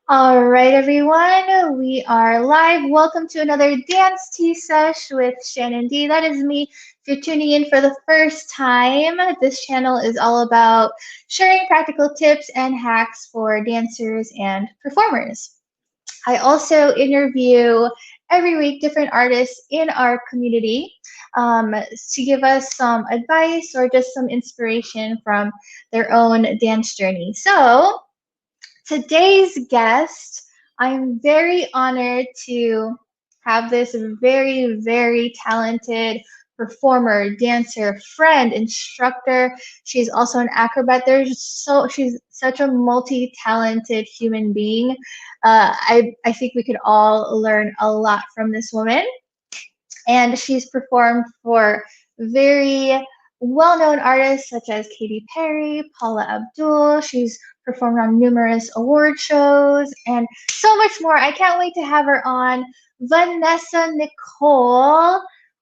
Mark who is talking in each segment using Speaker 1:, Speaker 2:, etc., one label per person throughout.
Speaker 1: All right, everyone, we are live. Welcome to another Dance Tea Sesh with Shannon D. That is me. If you're tuning in for the first time, this channel is all about sharing practical tips and hacks for dancers and performers. I also interview every week different artists in our community to give us some advice or just some inspiration from their own dance journey. So, today's guest, I'm very honored to have this very talented performer, dancer, friend, instructor. She's also an acrobat. She's such a multi-talented human being. I think we could all learn a lot from this woman, and she's performed for very well-known artists such as Katy Perry, Paula Abdul. She's performed on numerous award shows and so much more. I can't wait to have her on. Vanessa Nichole,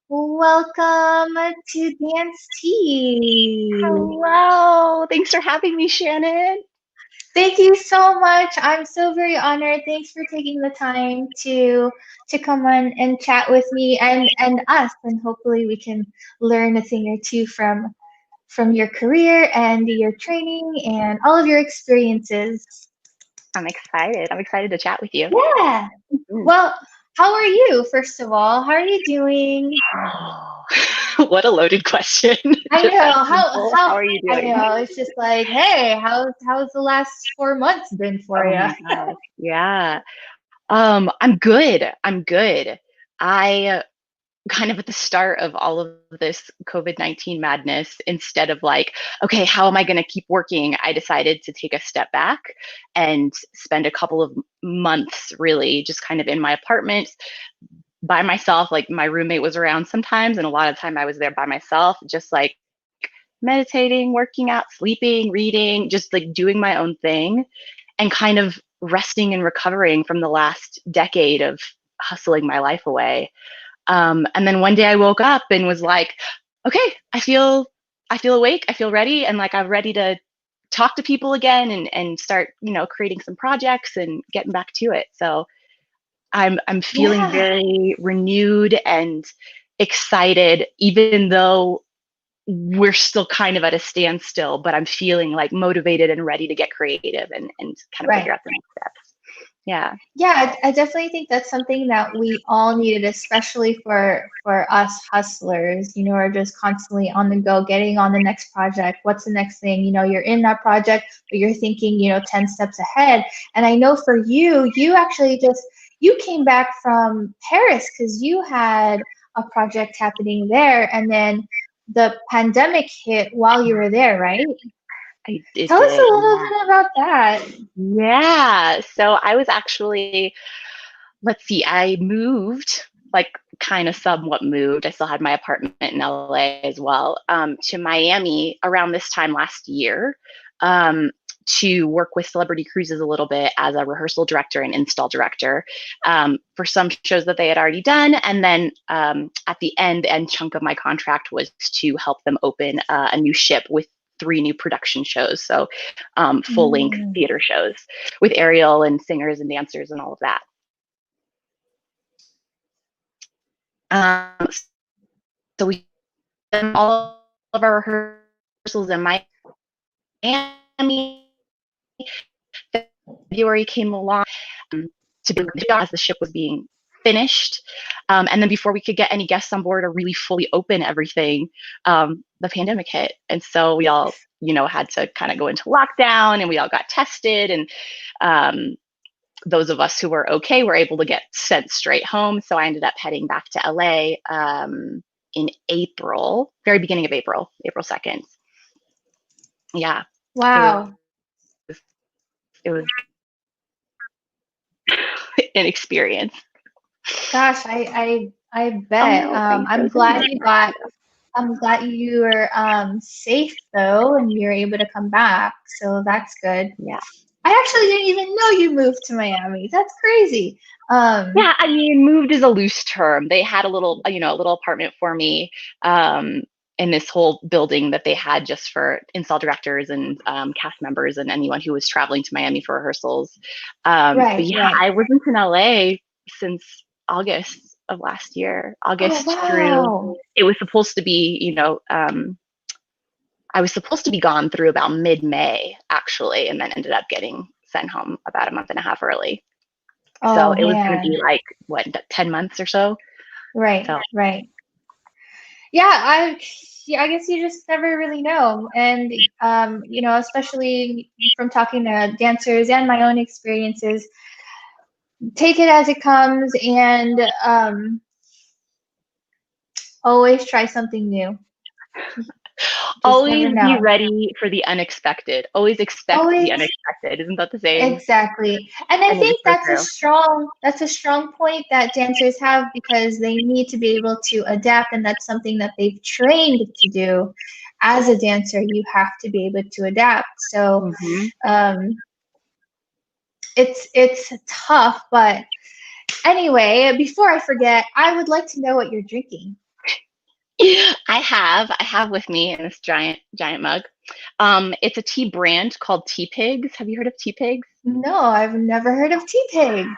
Speaker 1: welcome to Dance Tea.
Speaker 2: Hello. Thanks for having me, Shannon.
Speaker 1: Thank you so much. I'm so very honored. Thanks for taking the time to come on and chat with me and us, and hopefully we can learn a thing or two from your career and your training and all of your experiences.
Speaker 2: I'm excited. I'm excited to chat with you.
Speaker 1: Yeah.
Speaker 2: Mhm.
Speaker 1: Well, how are you, first of all? How are you doing?
Speaker 2: Oh, what a loaded question.
Speaker 1: I
Speaker 2: Just
Speaker 1: know.
Speaker 2: that
Speaker 1: How
Speaker 2: simple.
Speaker 1: how
Speaker 2: How are you
Speaker 1: I
Speaker 2: doing?
Speaker 1: know. It's just like, hey, how's the last 4 months been for
Speaker 2: Oh
Speaker 1: you?
Speaker 2: my gosh. Yeah. I'm good. I'm good. I kind of at the start of all of this COVID-19 madness, instead of like, okay, how am I going to keep working? I decided to take a step back and spend a couple of months really just kind of in my apartment by myself. Like my roommate was around sometimes, and a lot of time I was there by myself, just like meditating, working out, sleeping, reading, just like doing my own thing and kind of resting and recovering from the last decade of hustling my life away. And then one day I woke up and was like, okay, I feel awake, I feel ready, and like I'm ready to talk to people again and start, creating some projects and getting back to it. So I'm feeling
Speaker 1: Yeah.
Speaker 2: very renewed and excited, even though we're still kind of at a standstill, but I'm feeling like motivated and ready to get creative and kind of
Speaker 1: Right.
Speaker 2: figure out the next steps. Yeah.
Speaker 1: Yeah, I definitely think that's something that we all needed, especially for us hustlers, are just constantly on the go, getting on the next project. What's the next thing? You're in that project, but you're thinking, 10 steps ahead. And I know for you, you came back from Paris because you had a project happening there, and then the pandemic hit while you were there, right?
Speaker 2: It
Speaker 1: Tell us a
Speaker 2: did.
Speaker 1: little bit about that.
Speaker 2: Yeah. So I was actually, let's see, I moved, like kind of somewhat moved. I still had my apartment in LA as well, to Miami around this time last year, to work with Celebrity Cruises a little bit as a rehearsal director and install director, for some shows that they had already done. And then at the end chunk of my contract was to help them open a new ship with 3 new production shows. So full length
Speaker 1: Mm.
Speaker 2: theater shows with Ariel and singers and dancers and all of that. So we did all of our rehearsals in Miami. February came along, to be as the ship was being finished. And then before we could get any guests on board or really fully open everything, the pandemic hit. And so we all, had to kind of go into lockdown, and we all got tested. And those of us who were okay were able to get sent straight home. So I ended up heading back to LA in April, very beginning of April, April 2nd. Yeah, it was
Speaker 1: Wow.
Speaker 2: it was an experience.
Speaker 1: Gosh, I bet.
Speaker 2: Oh, thanks. It
Speaker 1: I'm
Speaker 2: was really
Speaker 1: glad you were safe though, and you're able to come back. So that's good.
Speaker 2: yeah.
Speaker 1: I actually didn't even know you moved to Miami. That's crazy. Um,
Speaker 2: Yeah, I mean, moved is a loose term. They had a little apartment for me. in this whole building that they had just for install directors and cast members and anyone who was traveling to Miami for rehearsals. But yeah,
Speaker 1: Right.
Speaker 2: I wasn't in LA since August of last year,
Speaker 1: Oh,
Speaker 2: August through,
Speaker 1: wow.
Speaker 2: it was supposed to be, I was supposed to be gone through about mid-May actually, and then ended up getting sent home about a month and a half early. So
Speaker 1: Oh,
Speaker 2: it was going to
Speaker 1: man.
Speaker 2: be like, what, 10 months or so?
Speaker 1: Right,
Speaker 2: So
Speaker 1: right. Yeah, I guess you just never really know. And especially from talking to dancers and my own experiences, take it as it comes and always try something new. Just never
Speaker 2: always be
Speaker 1: know.
Speaker 2: ready for the unexpected. Always expect the
Speaker 1: Always
Speaker 2: unexpected. Isn't that the saying?
Speaker 1: exactly. And I
Speaker 2: And it is
Speaker 1: think
Speaker 2: so true.
Speaker 1: that's a strong point that dancers have because they need to be able to adapt, and that's something that they've trained to do. As a dancer, you have to be able to adapt. So
Speaker 2: Hmm.
Speaker 1: um, it's tough, but anyway, before I forget, I would like to know what you're drinking.
Speaker 2: I have with me in this giant mug. It's a tea brand called Tea Pigs. Have you heard of Tea Pigs?
Speaker 1: No, I've never heard of tea pigs.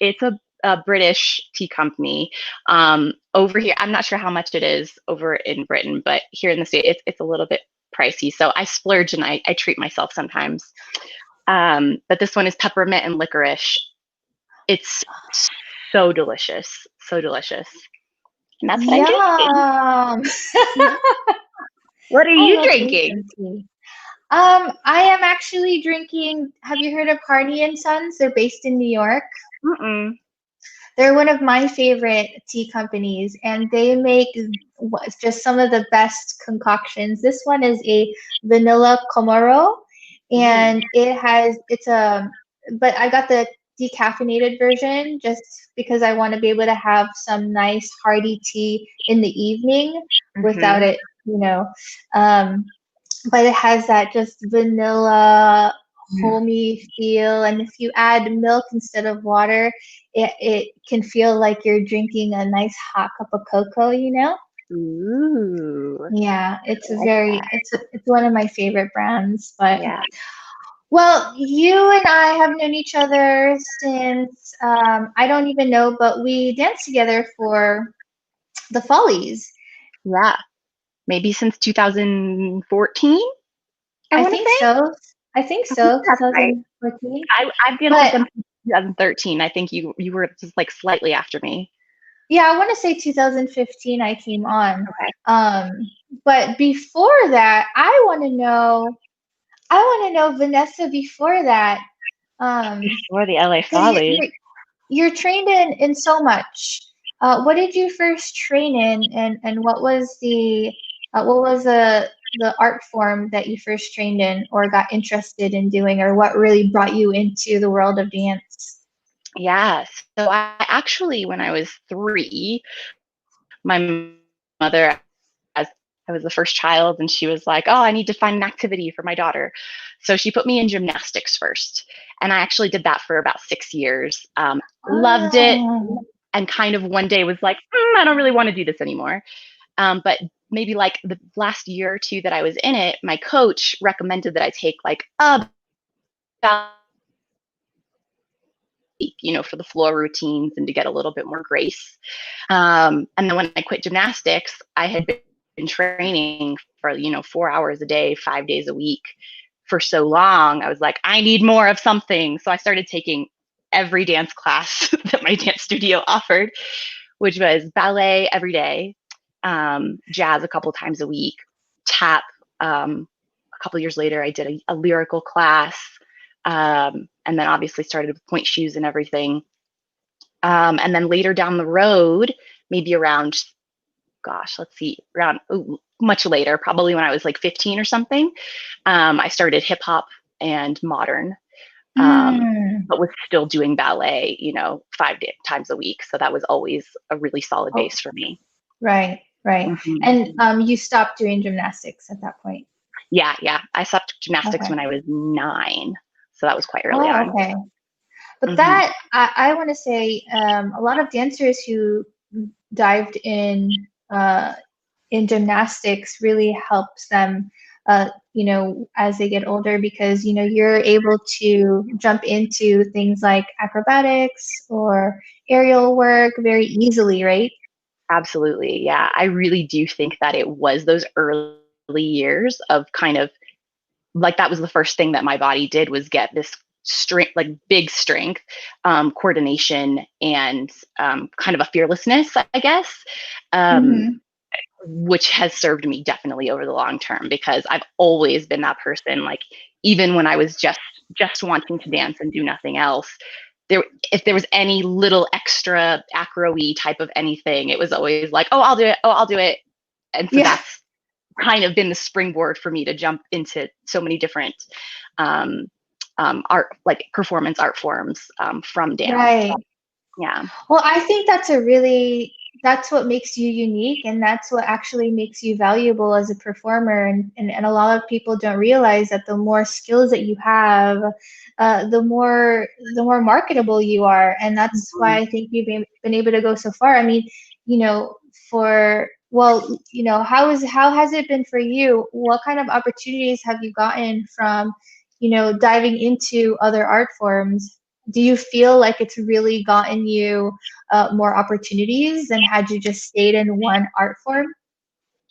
Speaker 2: It's a British tea company. Over here, I'm not sure how much it is over in Britain, but here in the States, it's a little bit pricey. So I splurge and I treat myself sometimes. But this one is peppermint and licorice. It's so delicious, so delicious. And that's what I'm drinking.
Speaker 1: Yum.
Speaker 2: Yeah. What are
Speaker 1: I
Speaker 2: you
Speaker 1: love me
Speaker 2: drinking?
Speaker 1: some tea. I am actually drinking. Have you heard of Harney and Sons? They're based in New York.
Speaker 2: Mm-mm.
Speaker 1: They're one of my favorite tea companies, and they make just some of the best concoctions. This one is a vanilla Komoro,
Speaker 2: Ooh.
Speaker 1: and it's a, but I got the decaffeinated version just because I want to be able to have some nice hearty tea in the evening without
Speaker 2: Mm-hmm.
Speaker 1: it, but it has that just vanilla homey feel, and if you add milk instead of water, it can feel like you're drinking a nice hot cup of cocoa.
Speaker 2: Ooh.
Speaker 1: Yeah,
Speaker 2: I like that.
Speaker 1: it's one of my favorite brands. But
Speaker 2: Yeah.
Speaker 1: well, you and I have known each other since I don't even know, but we danced together for the Follies.
Speaker 2: Yeah. Maybe since 2014, I
Speaker 1: I
Speaker 2: want to
Speaker 1: think
Speaker 2: say.
Speaker 1: so. I think
Speaker 2: I think
Speaker 1: so,
Speaker 2: that's right.
Speaker 1: 2014.
Speaker 2: I've danced with
Speaker 1: But
Speaker 2: them since 2013. I think you were just like slightly after me.
Speaker 1: yeah, I want to say 2015 I came on.
Speaker 2: Okay.
Speaker 1: But before that, I want to know Vanessa before that.
Speaker 2: Before the LA
Speaker 1: Because
Speaker 2: Follies.
Speaker 1: you're trained in so much. What did you first train in, and what was the art form that you first trained in or got interested in doing, or what really brought you into the world of dance?
Speaker 2: Yeah. So I actually, when I was 3, my mother, as I was the first child, and she was like, "Oh, I need to find an activity for my daughter." So she put me in gymnastics first. And I actually did that for about 6 years. Loved it.
Speaker 1: Oh,
Speaker 2: And kind of one day was like, I don't really want to do this anymore. But maybe like the last year or two that I was in it, my coach recommended that I take like a week, for the floor routines and to get a little bit more grace. And then when I quit gymnastics, I had been training for, 4 hours a day, 5 days a week for so long. I was like, I need more of something. So I started taking every dance class that my dance studio offered, which was ballet every day, jazz a couple times a week, tap. A couple years later, I did a lyrical class, and then obviously started with point shoes and everything. And then later down the road, maybe around, gosh, let's see, around much later, probably when I was like 15 or something, I started hip hop and modern,
Speaker 1: mm.
Speaker 2: but was still doing ballet, 5 times a week. So that was always a really solid
Speaker 1: Oh,
Speaker 2: base for me.
Speaker 1: right, right.
Speaker 2: Hmm.
Speaker 1: And you stopped doing gymnastics at that point.
Speaker 2: Yeah, yeah. I stopped gymnastics
Speaker 1: Okay.
Speaker 2: when I was 9. So that was quite early
Speaker 1: Oh,
Speaker 2: on.
Speaker 1: okay. But
Speaker 2: Hmm.
Speaker 1: that I want to say a lot of dancers who dived in gymnastics really helps them, as they get older, because, you're able to jump into things like acrobatics or aerial work very easily, right?
Speaker 2: Absolutely. Yeah. I really do think that it was those early years of kind of like that was the first thing that my body did was get this strength, like big strength, coordination, and kind of a fearlessness, I guess, um,
Speaker 1: Mm-hmm.
Speaker 2: which has served me definitely over the long term because I've always been that person. Like even when I was just wanting to dance and do nothing else, there if there was any little extra acro-y type of anything, it was always like, oh, I'll do it. Oh, I'll do it. And so
Speaker 1: Yeah,
Speaker 2: that's kind of been the springboard for me to jump into so many different um, art, like performance art forms from dance.
Speaker 1: right.
Speaker 2: Yeah.
Speaker 1: Well, I think that's what makes you unique, and that's what actually makes you valuable as a performer. And a lot of people don't realize that the more skills that you have, the more marketable you are. And that's why
Speaker 2: Mhm.
Speaker 1: I think you've been able to go so far. I mean, for well, how has it been for you? What kind of opportunities have you gotten from, diving into other art forms? Do you feel like it's really gotten you more opportunities than had you just stayed in one art form?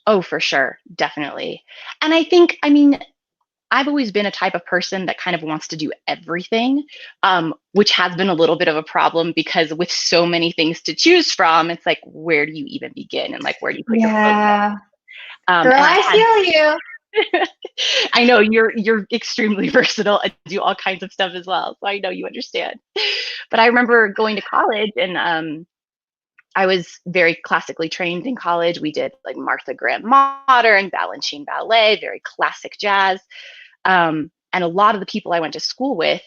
Speaker 2: Oh, for sure. Definitely. And I think, I mean, I've always been a type of person that kind of wants to do everything, which has been a little bit of a problem because with so many things to choose from, it's like, where do you even begin and like, where do you put your focus?
Speaker 1: Yeah, girl,
Speaker 2: And I
Speaker 1: I
Speaker 2: had
Speaker 1: feel you.
Speaker 2: I know you're extremely versatile and do all kinds of stuff as well. So I know you understand. But I remember going to college and I was very classically trained in college. We did like Martha Graham Modern, Balanchine Ballet, very classic jazz. And a lot of the people I went to school with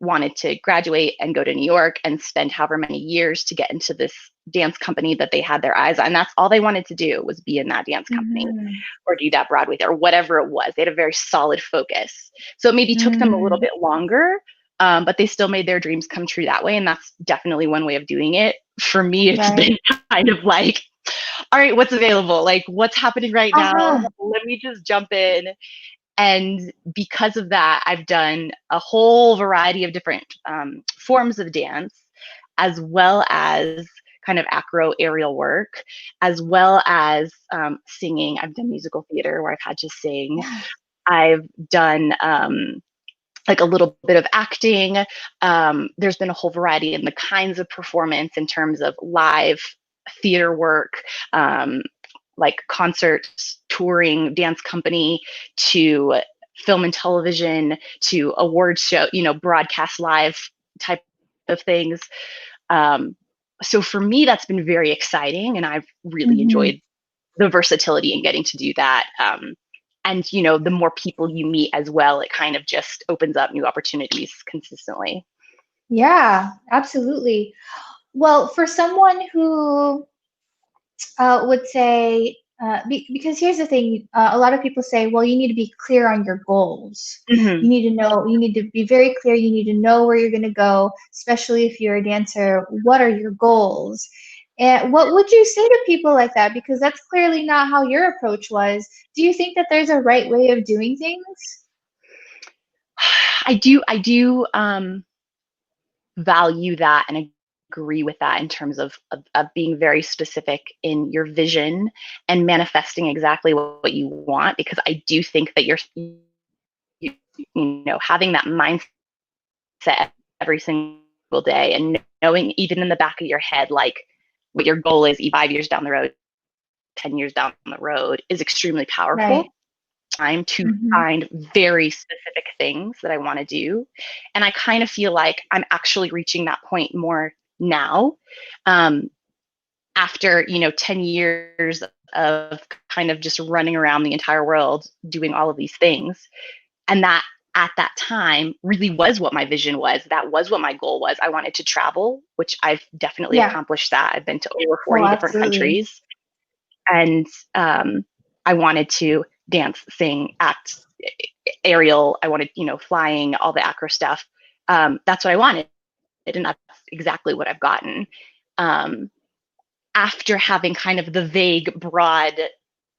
Speaker 2: wanted to graduate and go to New York and spend however many years to get into this dance company that they had their eyes on. That's all they wanted to do was be in that dance company
Speaker 1: Hmm.
Speaker 2: or do that Broadway or whatever it was. They had a very solid focus. So it maybe took them a little
Speaker 1: Mm,
Speaker 2: bit longer, but they still made their dreams come true that way. And that's definitely one way of doing it. For me, it's
Speaker 1: right.
Speaker 2: been kind of like, all right, what's available? Like, what's happening right now?
Speaker 1: Uh-huh.
Speaker 2: Let me just jump in. And because of that, I've done a whole variety of different forms of dance, as well as kind of acro aerial work, as well as singing. I've done musical theater where I've had to sing.
Speaker 1: Yeah.
Speaker 2: I've done like a little bit of acting. There's been a whole variety in the kinds of performance in terms of live theater work, um, like concerts, touring, dance company, to film and television, to award show, broadcast live type of things. Um, so for me, that's been very exciting, and I've really
Speaker 1: Hmm.
Speaker 2: enjoyed the versatility in getting to do that. And the more people you meet as well, it kind of just opens up new opportunities consistently.
Speaker 1: Yeah, absolutely. Well, for someone who would say, because here's the thing, a lot of people say, well, you need to be clear on your goals.
Speaker 2: Hmm.
Speaker 1: You need to be very clear. You need to know where you're going to go, especially if you're a dancer. What are your goals? And what would you say to people like that? Because that's clearly not how your approach was. Do you think that there's a right way of doing things?
Speaker 2: I do value that and agree with that in terms of being very specific in your vision and manifesting exactly what you want, because I do think that having that mindset every single day and knowing even in the back of your head like what your goal is 5 years down the road, 10 years down the road is extremely
Speaker 1: Right.
Speaker 2: powerful. Time to
Speaker 1: Hmm.
Speaker 2: find very specific things that I want to do. And I kind of feel like I'm actually reaching that point more now, um, after, 10 years of kind of just running around the entire world doing all of these things. And that at that time really was what my vision was. That was what my goal was. I wanted to travel, which I've definitely
Speaker 1: Yeah.
Speaker 2: accomplished that. I've been to over
Speaker 1: Oh,
Speaker 2: 40 different
Speaker 1: absolutely.
Speaker 2: countries. And I wanted to dance, sing, act, aerial. I wanted, flying, all the acro stuff. That's what I wanted, and that's exactly what I've gotten. Um, After having kind of the vague, broad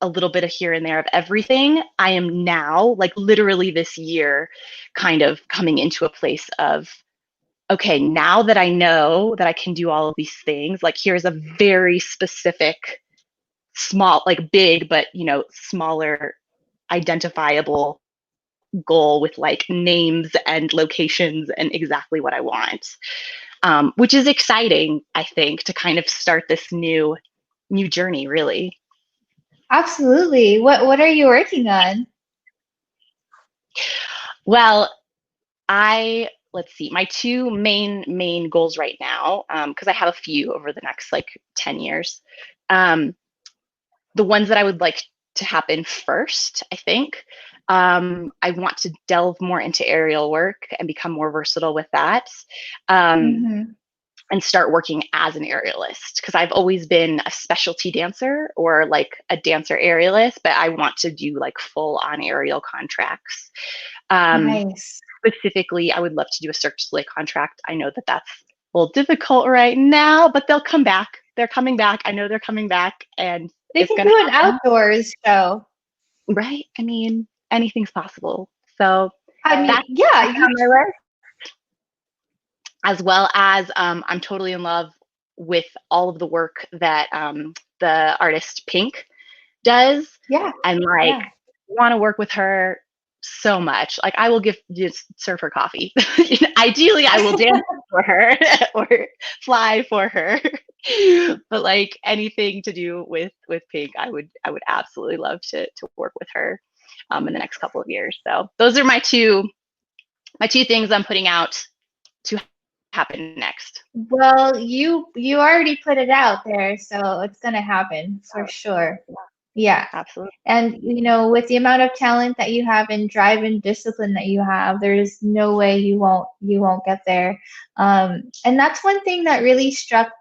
Speaker 2: a little bit of here and there of everything. I am now, like literally this year, kind of coming into a place of, okay, now that I know that I can do all of these things, like here's a very specific, small, like big, but smaller, identifiable goal with like names and locations and exactly what I want, which is exciting, I think, to kind of start this new journey, really.
Speaker 1: Absolutely. What are you working on?
Speaker 2: Well, let's see, my two main goals right now, because I have a few over the next like 10 years. The ones that I would like to happen first, I think, I want to delve more into aerial work and become more versatile with that.
Speaker 1: Mm-hmm.
Speaker 2: And start working as an aerialist, because I've always been a specialty dancer or like a dancer aerialist, but I want to do like full on aerial contracts.
Speaker 1: Nice.
Speaker 2: Specifically, I would love to do a Cirque du Soleil contract. I know that that's a little difficult right now, but they'll come back. They're coming back. I know they're coming back, and
Speaker 1: They
Speaker 2: it's
Speaker 1: can
Speaker 2: going to
Speaker 1: do an
Speaker 2: happen.
Speaker 1: outdoors show.
Speaker 2: Right? I mean, anything's possible. So
Speaker 1: I mean,
Speaker 2: that's
Speaker 1: yeah,
Speaker 2: on my list. As well as I'm totally in love with all of the work that the artist Pink does,
Speaker 1: yeah,
Speaker 2: and like
Speaker 1: yeah.
Speaker 2: want to work with her so much. Like I will just serve her coffee. Ideally, I will dance for her or fly for her. But like anything to do with Pink, I would absolutely love to work with her in the next couple of years. So those are my two things I'm putting out to happen next.
Speaker 1: Well, you already put it out there, so it's gonna happen for
Speaker 2: Oh,
Speaker 1: sure. Yeah.
Speaker 2: absolutely.
Speaker 1: And with the amount of talent that you have and drive and discipline that you have, there's no way you won't get there. And that's one thing that really struck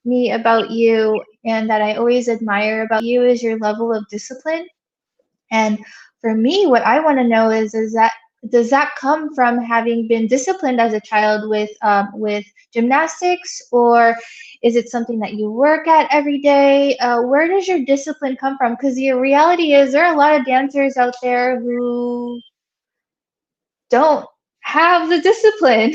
Speaker 1: me about you and that I always admire about you is your level of discipline. And for me, what I want to know is that does that come from having been disciplined as a child with gymnastics, or is it something that you work at every day? Where does your discipline come from? Because the reality is there are a lot of dancers out there who don't have the discipline.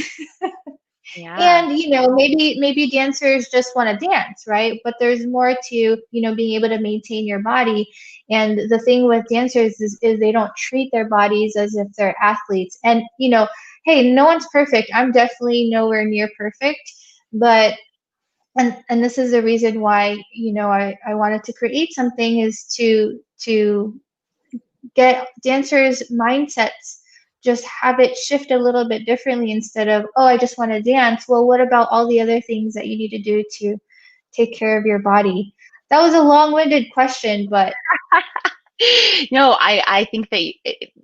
Speaker 2: Yeah.
Speaker 1: And maybe dancers just want to dance, right? But there's more to being able to maintain your body. And the thing with dancers is they don't treat their bodies as if they're athletes. And hey, no one's perfect. I'm definitely nowhere near perfect, but and this is the reason why I wanted to create something is to get dancers' mindsets, just have it shift a little bit differently instead of, oh, I just want to dance. Well, what about all the other things that you need to do to take care of your body? That was a long-winded question, but
Speaker 2: No, I think that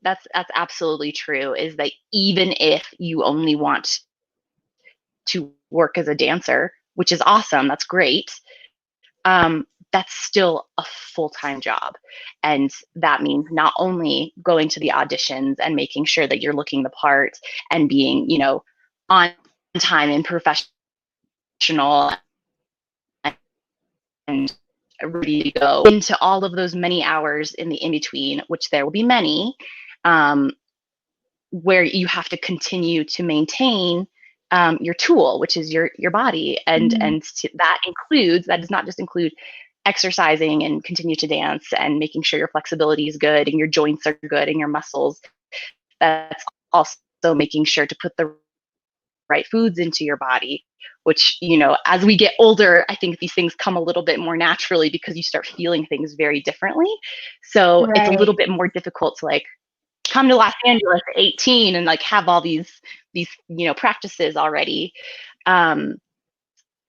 Speaker 2: that's absolutely true, is that even if you only want to work as a dancer, which is awesome, that's great, that's still a full-time job. And that means not only going to the auditions and making sure that you're looking the part and being, on time and professional and ready to go into all of those many hours in the in-between, which there will be many, where you have to continue to maintain your tool, which is your body, and
Speaker 1: Mhm.
Speaker 2: that does not just include exercising and continue to dance and making sure your flexibility is good and your joints are good and your muscles. That's also making sure to put the right foods into your body, which, as we get older, I think these things come a little bit more naturally because you start feeling things very differently. So it's a
Speaker 1: Right.
Speaker 2: little bit more difficult to like come to Los Angeles at 18 and like have all these practices already.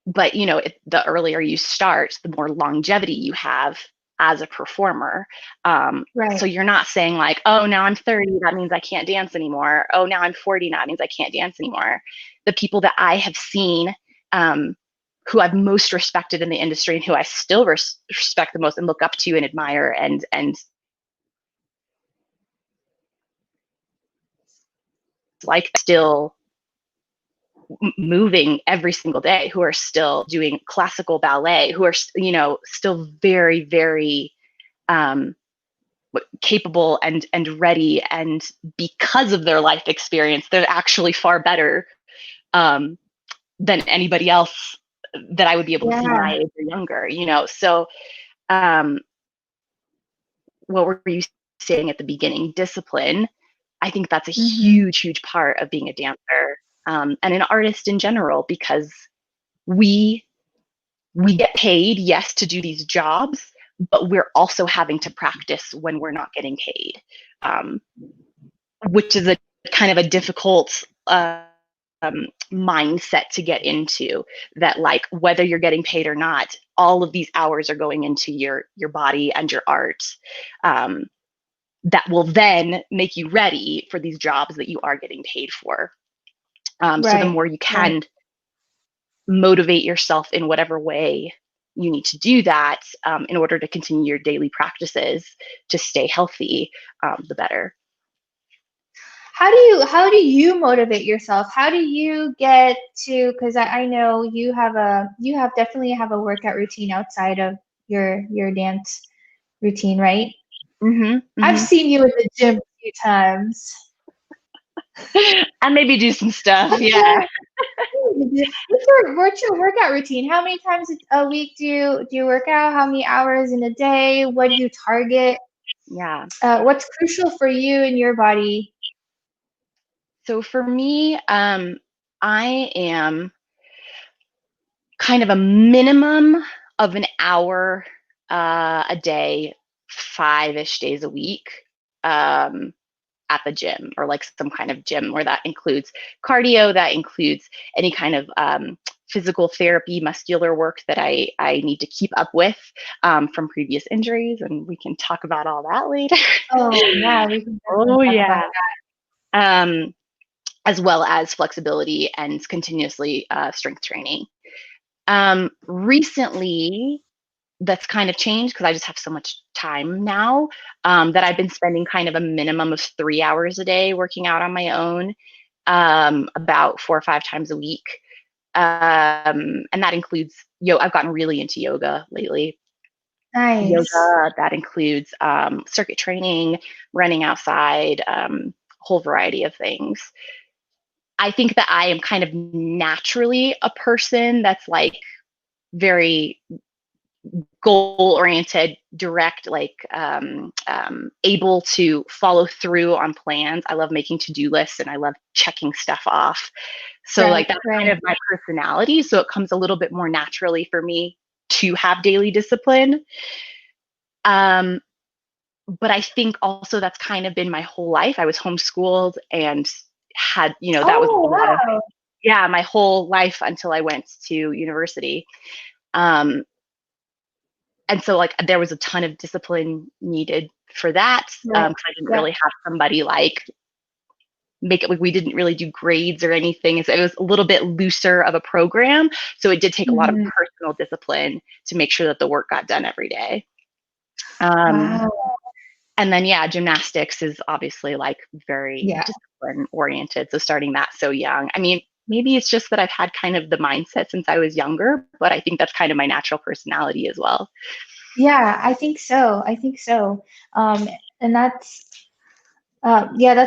Speaker 2: But the earlier you start, the more longevity you have as a performer.
Speaker 1: Right.
Speaker 2: So you're not saying like, oh, now I'm 30, that means I can't dance anymore. Oh, now I'm 40, that means I can't dance anymore. The people that I have seen, who I've most respected in the industry and who I still respect the most and look up to and admire and like still moving every single day, who are still doing classical ballet, who are still very, very capable and ready, and because of their life experience, they're actually far better than anybody else that I would be able to see my age or younger, So what were you saying at the beginning? Discipline. I think that's a huge part of being a dancer, and an artist in general, because we get paid, yes, to do these jobs, but we're also having to practice when we're not getting paid, which is a kind of a difficult mindset to get into, that like whether you're getting paid or not, all of these hours are going into your body and your art, that will then make you ready for these jobs that you are getting paid for. So the more you can motivate yourself in whatever way you need to do that, in order to continue your daily practices to stay healthy, the better.
Speaker 1: How do you motivate yourself? How do you get to, because I know you definitely have a workout routine outside of your dance routine, right? I've seen you in the gym a few times.
Speaker 2: And maybe do some stuff. Yeah.
Speaker 1: What's your workout routine? How many times a week do you work out? How many hours in a day? What do you target?
Speaker 2: Yeah.
Speaker 1: What's crucial for you and your body?
Speaker 2: So for me, I am kind of a minimum of an hour a day, 5-ish days a week, at the gym, or like some kind of gym, where that includes cardio, that includes any kind of physical therapy, muscular work that I need to keep up with, from previous injuries, and we can talk about all that later.
Speaker 1: Oh yeah, we can definitely talk about that.
Speaker 2: As well as flexibility and continuously strength training. Recently, that's kind of changed because I just have so much time now, that I've been spending kind of a minimum of 3 hours a day working out on my own, about 4 or 5 times a week. And that includes I've gotten really into yoga lately.
Speaker 1: Nice.
Speaker 2: Yoga, that includes circuit training, running outside, whole variety of things. I think that I am kind of naturally a person that's like very goal oriented, direct, like able to follow through on plans. I love making to-do lists and I love checking stuff off. So like that's kind of my personality. So it comes a little bit more naturally for me to have daily discipline. But I think also that's kind of been my whole life. I was homeschooled and had, that was a lot of, my whole life until I went to university. And so like there was a ton of discipline needed for that. I didn't really have somebody like make it, like we didn't really do grades or anything. So it was a little bit looser of a program. So it did take a lot of personal discipline to make sure that the work got done every day. And then, gymnastics is obviously like very discipline oriented. So starting that so young. I mean, maybe it's just that I've had kind of the mindset since I was younger, but I think that's kind of my natural personality as well.
Speaker 1: Yeah, I think so. And that's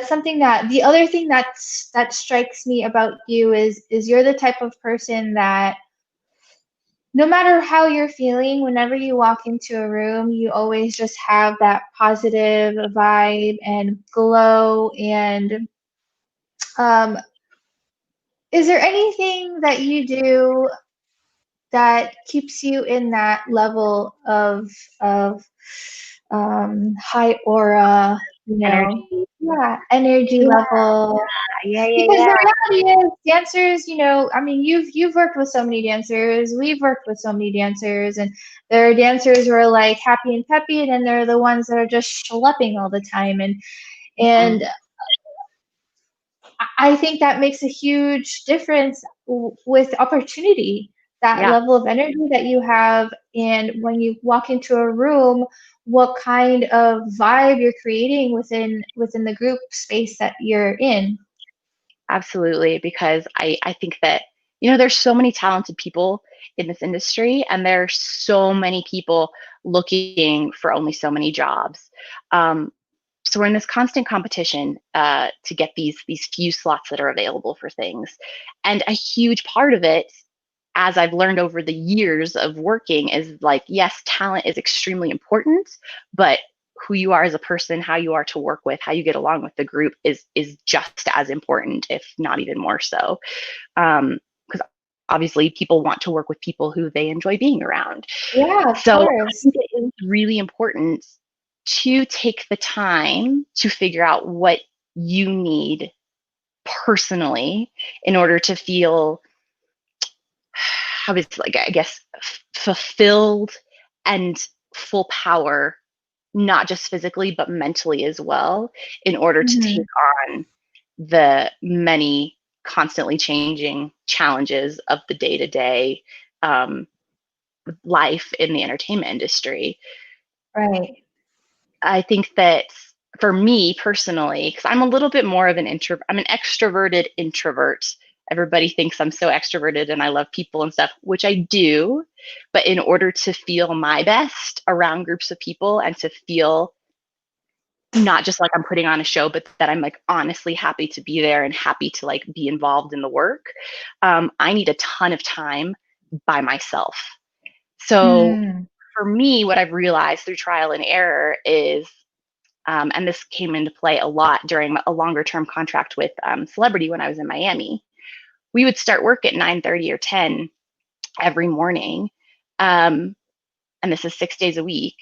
Speaker 1: something that, the other thing that strikes me about you is you're the type of person that no matter how you're feeling, whenever you walk into a room, you always just have that positive vibe and glow. And is there anything that you do that keeps you in that level of high aura, energy level? Because the reality is, dancers, I mean, you've worked with so many dancers, we've worked with so many dancers, and there are dancers who are like happy and peppy, and then there are the ones that are just schlepping all the time, and I think that makes a huge difference with opportunity, that level of energy that you have, and when you walk into a room, what kind of vibe you're creating within the group space that you're in.
Speaker 2: Absolutely, because I think that, there's so many talented people in this industry, and there are so many people looking for only so many jobs. So we're in this constant competition to get these few slots that are available for things. And a huge part of it, as I've learned over the years of working, is like, yes, talent is extremely important, but who you are as a person, how you are to work with, how you get along with the group is just as important, if not even more so. Because obviously people want to work with people who they enjoy being around.
Speaker 1: Yeah, of
Speaker 2: So I
Speaker 1: course.
Speaker 2: think it is really important to take the time to figure out what you need personally in order to feel, how is, like, I guess, fulfilled and full power, not just physically but mentally as well, in order to
Speaker 1: Hmm.
Speaker 2: take on the many constantly changing challenges of the day-to-day life in the entertainment industry.
Speaker 1: Right.
Speaker 2: I think that for me personally, because I'm a little bit more of an introvert, I'm an extroverted introvert. Everybody thinks I'm so extroverted and I love people and stuff, which I do. But in order to feel my best around groups of people and to feel not just like I'm putting on a show, but that I'm like honestly happy to be there and happy to like be involved in the work, I need a ton of time by myself. So
Speaker 1: Mm.
Speaker 2: for me, what I've realized through trial and error is, and this came into play a lot during a longer term contract with Celebrity when I was in Miami. We would start work at 9:30 or 10 every morning, um, and this is 6 days a week.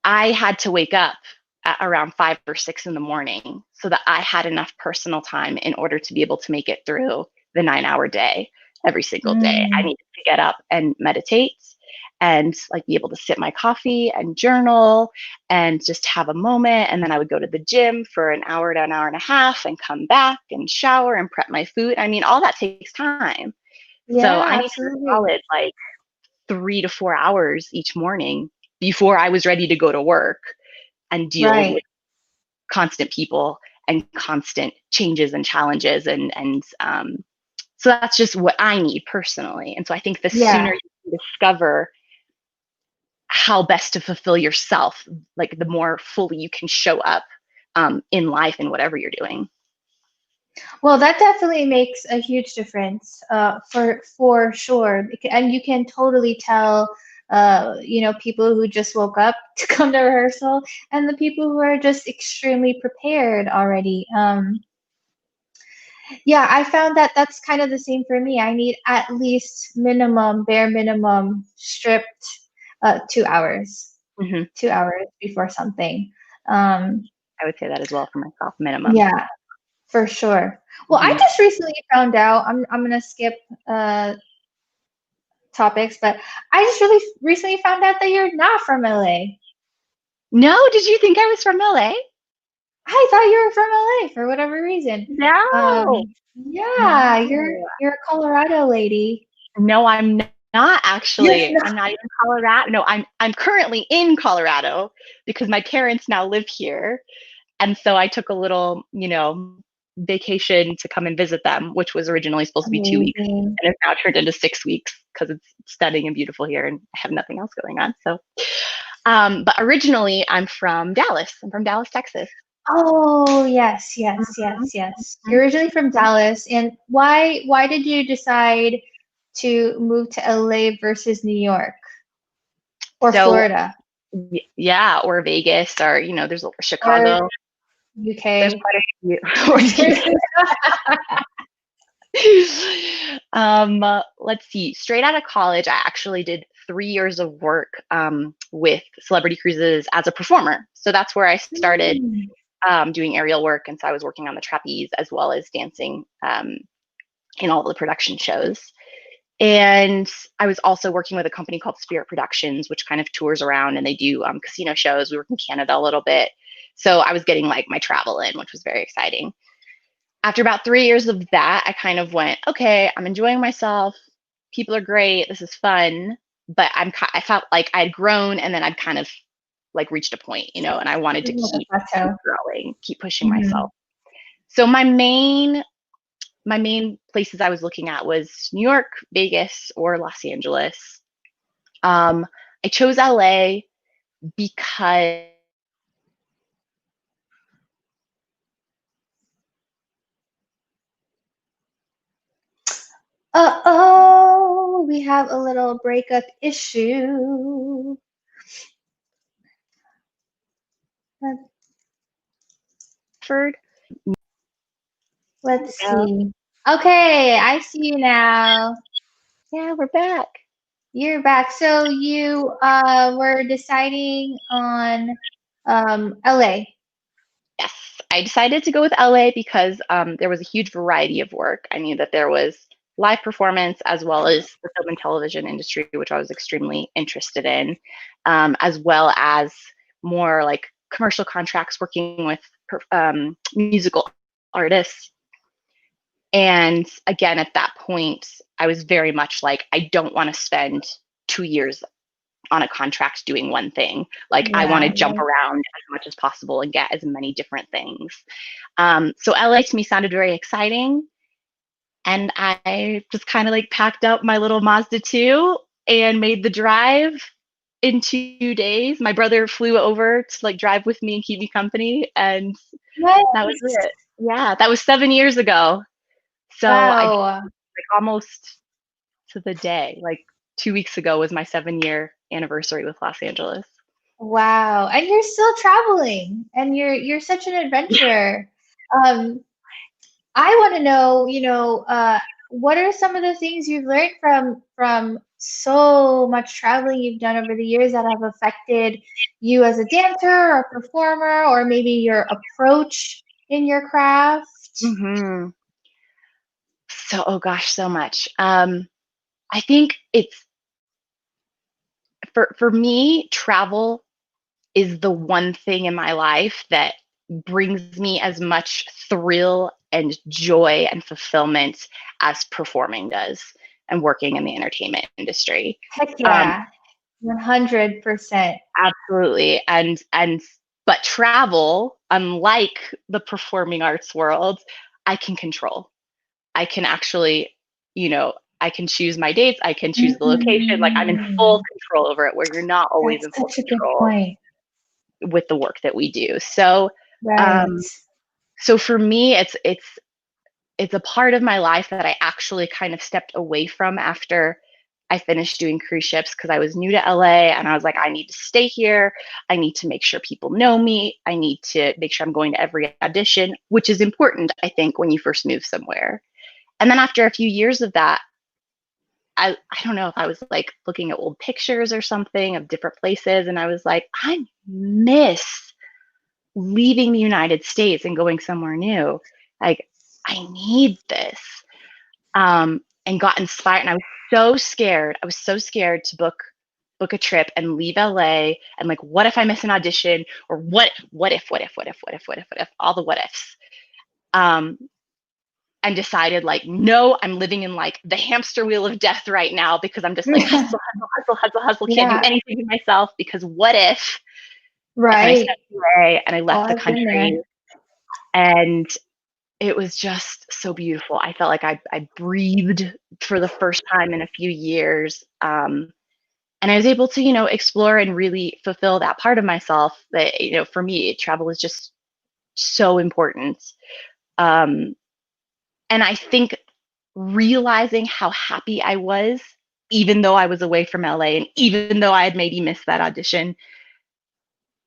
Speaker 2: I had to wake up at around 5 or 6 in the morning so that I had enough personal time in order to be able to make it through the 9 hour day every single day. I
Speaker 1: Mm.
Speaker 2: needed to get up and meditate and like be able to sip my coffee and journal and just have a moment. And then I would go to the gym for an hour to an hour and a half and come back and shower and prep my food. I mean, all that takes time. So
Speaker 1: Yeah,
Speaker 2: I needed a
Speaker 1: absolutely.
Speaker 2: solid like 3 to 4 hours each morning before I was ready to go to work and deal
Speaker 1: Right.
Speaker 2: with constant people and constant changes and challenges. And so that's just what I need personally. And so I think the
Speaker 1: Yeah.
Speaker 2: sooner you discover how best to fulfill yourself, like the more fully you can show up in life and whatever you're doing.
Speaker 1: Well, that definitely makes a huge difference, for sure. And you can totally tell, people who just woke up to come to rehearsal and the people who are just extremely prepared already. Yeah, I found that that's kind of the same for me. I need at least minimum, bare minimum, stripped, 2 hours,
Speaker 2: Hmm.
Speaker 1: 2 hours before something. Um,
Speaker 2: I would say that as well for myself, minimum.
Speaker 1: yeah, for sure. Well, I
Speaker 2: Hmm.
Speaker 1: just recently found out. I'm gonna skip uh topics, but I just really recently found out that you're not from LA.
Speaker 2: No, did you think I was from LA?
Speaker 1: I thought you were from LA for whatever reason.
Speaker 2: No,
Speaker 1: Yeah, you're
Speaker 2: no,
Speaker 1: you're a Colorado lady.
Speaker 2: no, I'm not
Speaker 1: You're
Speaker 2: actually.
Speaker 1: not.
Speaker 2: I'm not even Colorado. No, I'm currently in Colorado because my parents now live here. And so I took a little, vacation to come and visit them, which was originally supposed to be 2 weeks
Speaker 1: Amazing.
Speaker 2: and it's now turned into 6 weeks because it's stunning and beautiful here and I have nothing else going on. So, but originally I'm from Dallas. I'm from Dallas, Texas.
Speaker 1: Oh, yes, yes,
Speaker 2: Mhm,
Speaker 1: yes, yes. You're
Speaker 2: mhm.
Speaker 1: originally from Dallas, and why did you decide to move to LA versus New York or
Speaker 2: So,
Speaker 1: Florida
Speaker 2: yeah, or Vegas or, there's
Speaker 1: or
Speaker 2: Chicago. There's
Speaker 1: UK?
Speaker 2: quite a few. Let's see. Straight out of college, I actually did 3 years of work with Celebrity Cruises as a performer. So that's where I started
Speaker 1: Mm.
Speaker 2: doing aerial work. And so I was working on the trapeze as well as dancing in all the production shows. And I was also working with a company called Spirit Productions, which kind of tours around and they do casino shows. We work in Canada a little bit. So I was getting like my travel in, which was very exciting. After about 3 years of that, I kind of went, okay, I'm enjoying myself. People are great. This is fun. But I felt like I'd grown and then I'd kind of like reached a point, and I wanted to
Speaker 1: Like a
Speaker 2: keep
Speaker 1: plateau.
Speaker 2: growing, keep pushing
Speaker 1: Hmm.
Speaker 2: myself. So my my main places I was looking at was New York, Vegas, or Los Angeles. I chose LA because
Speaker 1: Uh-oh, we have a little breakup issue. Let's see. Okay, I see you now.
Speaker 2: Yeah, we're back.
Speaker 1: You're back. So you were deciding on LA.
Speaker 2: Yes, I decided to go with LA because there was a huge variety of work. I knew that there was live performance as well as the film and television industry, which I was extremely interested in, as well as more like commercial contracts working with musical artists. And again, at that point, I was very much like, I don't want to spend 2 years on a contract doing one thing. Like, I want to
Speaker 1: Yeah,
Speaker 2: jump around as much as possible and get as many different things. So LA to me sounded very exciting. And I just kind of like packed up my little Mazda 2 and made the drive in 2 days. My brother flew over to like drive with me and keep me company. And that was
Speaker 1: nice.
Speaker 2: it. Yeah, that was 7 years ago. So I did
Speaker 1: Wow.
Speaker 2: like almost to the day. Like 2 weeks ago was my 7 year anniversary with Los Angeles.
Speaker 1: Wow. And you're still traveling and you're such an adventurer. Um, I want to know, what are some of the things you've learned from so much traveling you've done over the years that have affected you as a dancer or performer, or maybe your approach in your craft?
Speaker 2: Hmm. So, oh gosh, so much. I think it's for me, travel is the one thing in my life that brings me as much thrill and joy and fulfillment as performing does and working in the entertainment industry.
Speaker 1: Heck
Speaker 2: Um,
Speaker 1: yeah, 100%.
Speaker 2: Absolutely. And but travel, unlike the performing arts world, I can control. I can actually, you know, I can choose my dates, I can choose the location. Like, I'm in full
Speaker 1: Mm,
Speaker 2: control over it, where you're not always
Speaker 1: that's
Speaker 2: in full
Speaker 1: such a good
Speaker 2: control
Speaker 1: point.
Speaker 2: with the work that we do. So
Speaker 1: Right.
Speaker 2: um so for me, it's a part of my life that I actually kind of stepped away from after I finished doing cruise ships, because I was new to LA and I was like, I need to stay here. I need to make sure people know me. I need to make sure I'm going to every audition, which is important, I think, when you first move somewhere. And then after a few years of that, I don't know if I was like looking at old pictures or something of different places, and I was like, I miss leaving the United States and going somewhere new. Like, I need this. And got inspired. And I was so scared. I was so scared to book a trip and leave LA. And like, what if I miss an audition? Or what if, all the what ifs. Um, and decided like, no, I'm living in like the hamster wheel of death right now, because I'm just like hustle, hustle, hustle, hustle, hustle. Can't do
Speaker 1: Yeah,
Speaker 2: anything to myself, because what if I
Speaker 1: right.
Speaker 2: stepped away and I
Speaker 1: Oh,
Speaker 2: left the
Speaker 1: I've been there.
Speaker 2: country, and it was just so beautiful. I felt like I breathed for the first time in a few years. And I was able to, explore and really fulfill that part of myself that, for me, travel is just so important. Um, and I think realizing how happy I was, even though I was away from LA and even though I had maybe missed that audition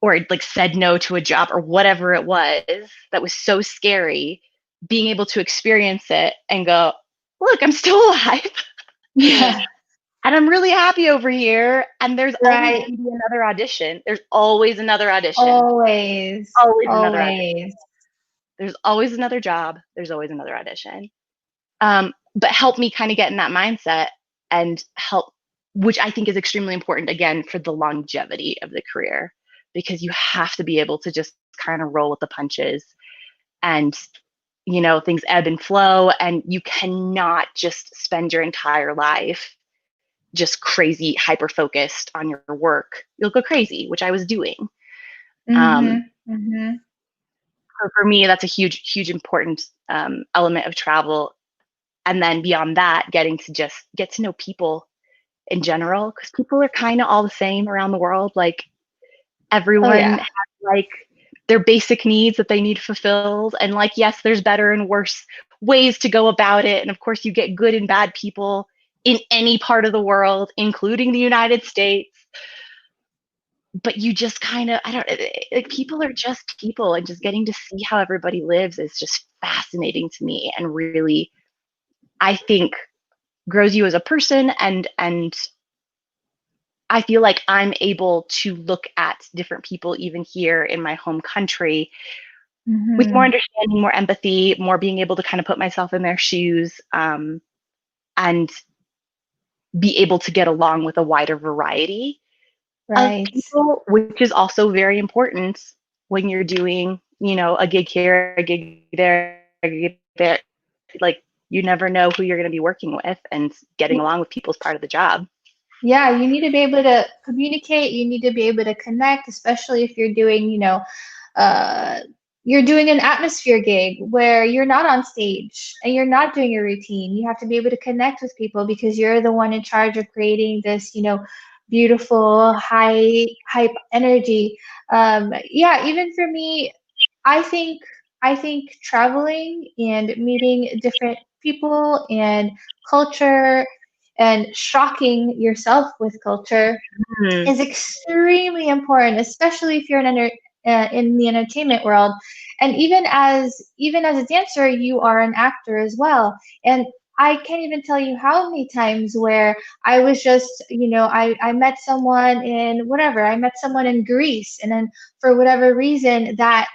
Speaker 2: or like said no to a job or whatever it was that was so scary, being able to experience it and go, look, I'm still alive.
Speaker 1: Yeah,
Speaker 2: And I'm really happy over here. And there's always
Speaker 1: right.
Speaker 2: going to be another audition. There's always another audition.
Speaker 1: Always,
Speaker 2: Always another audition.
Speaker 1: always.
Speaker 2: There's always another job. There's always another audition. But help me kind of get in that mindset and help, which I think is extremely important, again, for the longevity of the career, because you have to be able to just kind of roll with the punches, and things ebb and flow, and you cannot just spend your entire life just crazy hyper focused on your work. You'll go crazy, which I was doing. um,
Speaker 1: Mhm, mhm.
Speaker 2: so for me, that's a huge important element of travel. And then beyond that, getting to just get to know people in general, because people are kind of all the same around the world. Like
Speaker 1: Oh
Speaker 2: everyone
Speaker 1: yeah.
Speaker 2: has like their basic needs that they need fulfilled. And like, yes, there's better and worse ways to go about it. And of course, you get good and bad people in any part of the world, including the United States. But you just kind of, I don't, like, people are just people, and just getting to see how everybody lives is just fascinating to me, and really, I think, grows you as a person. And I feel like I'm able to look at different people, even here in my home country, with more
Speaker 1: Hmm.
Speaker 2: understanding, more empathy, more being able to kind of put myself in their shoes, and be able to get along with a wider variety of
Speaker 1: Right.
Speaker 2: people, which is also very important when you're doing, a gig here, a gig there, a gig there. Like, you never know who you're going to be working with, and getting along with people is part of the job.
Speaker 1: Yeah, you need to be able to communicate. You need to be able to connect, especially if you're doing, uh, you're doing an atmosphere gig where you're not on stage and you're not doing a routine. You have to be able to connect with people because you're the one in charge of creating this, beautiful, high hype energy. Yeah, even for me, I think I think traveling and meeting different people and culture and shocking yourself with culture
Speaker 2: Mm,
Speaker 1: is extremely important, especially if you're in the entertainment world. And even as a dancer, you are an actor as well. And I can't even tell you how many times where I was just, I met someone in whatever, I met someone in Greece, and then for whatever reason, that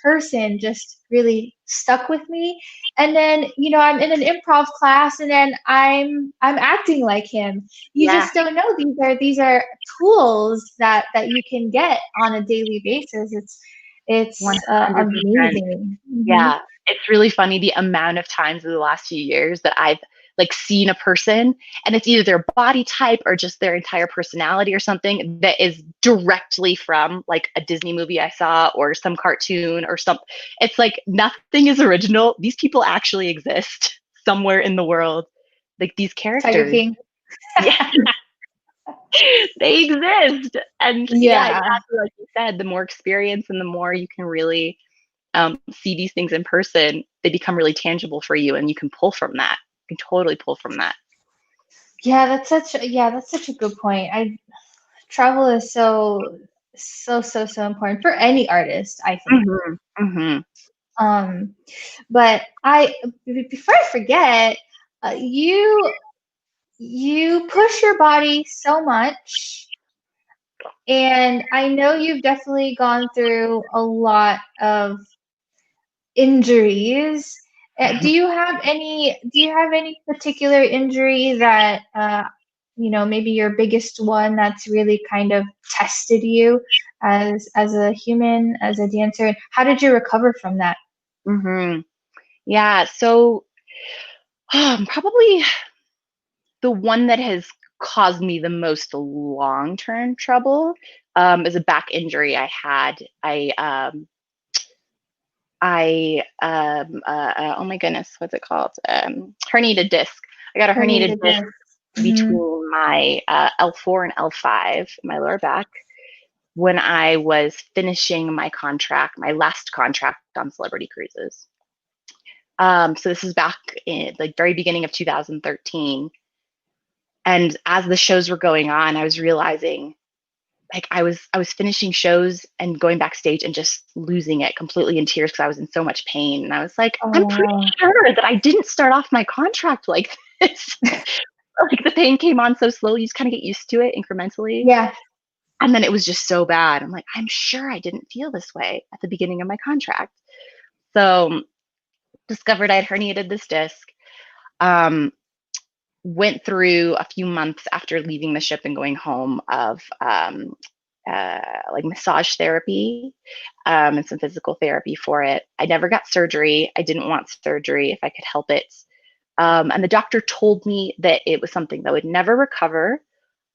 Speaker 1: person just really stuck with me. And then, I'm in an improv class, and then I'm acting like him. You
Speaker 2: yeah,
Speaker 1: just don't know. These are tools that you can get on a daily basis. It's
Speaker 2: 100%.
Speaker 1: amazing.
Speaker 2: Yeah, it's really funny the amount of times in the last few years that I've like seen a person, and it's either their body type or just their entire personality or something that is directly from like a Disney movie I saw or some cartoon or something. It's like nothing is original. These people actually exist somewhere in the world. Like these
Speaker 1: Tiger
Speaker 2: characters.
Speaker 1: King.
Speaker 2: Yeah, they exist. And yeah,
Speaker 1: Yeah.
Speaker 2: exactly like you said, the more experience and the more you can really see these things in person, they become really tangible for you, and you can pull from that. You can totally pull from that.
Speaker 1: Yeah, that's such a good point. I Travel is so important for any artist, I think.
Speaker 2: Mm-hmm. Mm-hmm.
Speaker 1: Um, but before I forget, you push your body so much, and I know you've definitely gone through a lot of injuries. Do you have any particular injury that maybe your biggest one that's really kind of tested you as a human, as a dancer? How did you recover from that?
Speaker 2: Mm-hmm. Yeah. So probably the one that has caused me the most long-term trouble is a back injury I had. Oh my goodness, what's it called? Herniated disc. I got a herniated
Speaker 1: Herniated
Speaker 2: disc
Speaker 1: disc. Hmm.
Speaker 2: between my L4 and L5, my lower back, when I was finishing my contract, my last contract on Celebrity Cruises. So this is back in like very beginning of 2013. And as the shows were going on, I was realizing like I was finishing shows and going backstage and just losing it completely in tears because I was in so much pain. And I was like, I'm pretty
Speaker 1: Oh,
Speaker 2: sure that I didn't start off my contract like this. Like the pain came on so slowly, you just kind of get used to it incrementally.
Speaker 1: yeah.
Speaker 2: And then it was just so bad. I'm like, I'm sure I didn't feel this way at the beginning of my contract. So discovered I'd herniated this disc. Um, Went through a few months after leaving the ship and going home of like massage therapy and some physical therapy for it. I never got surgery. I didn't want surgery if I could help it. And the doctor told me that it was something that would never recover.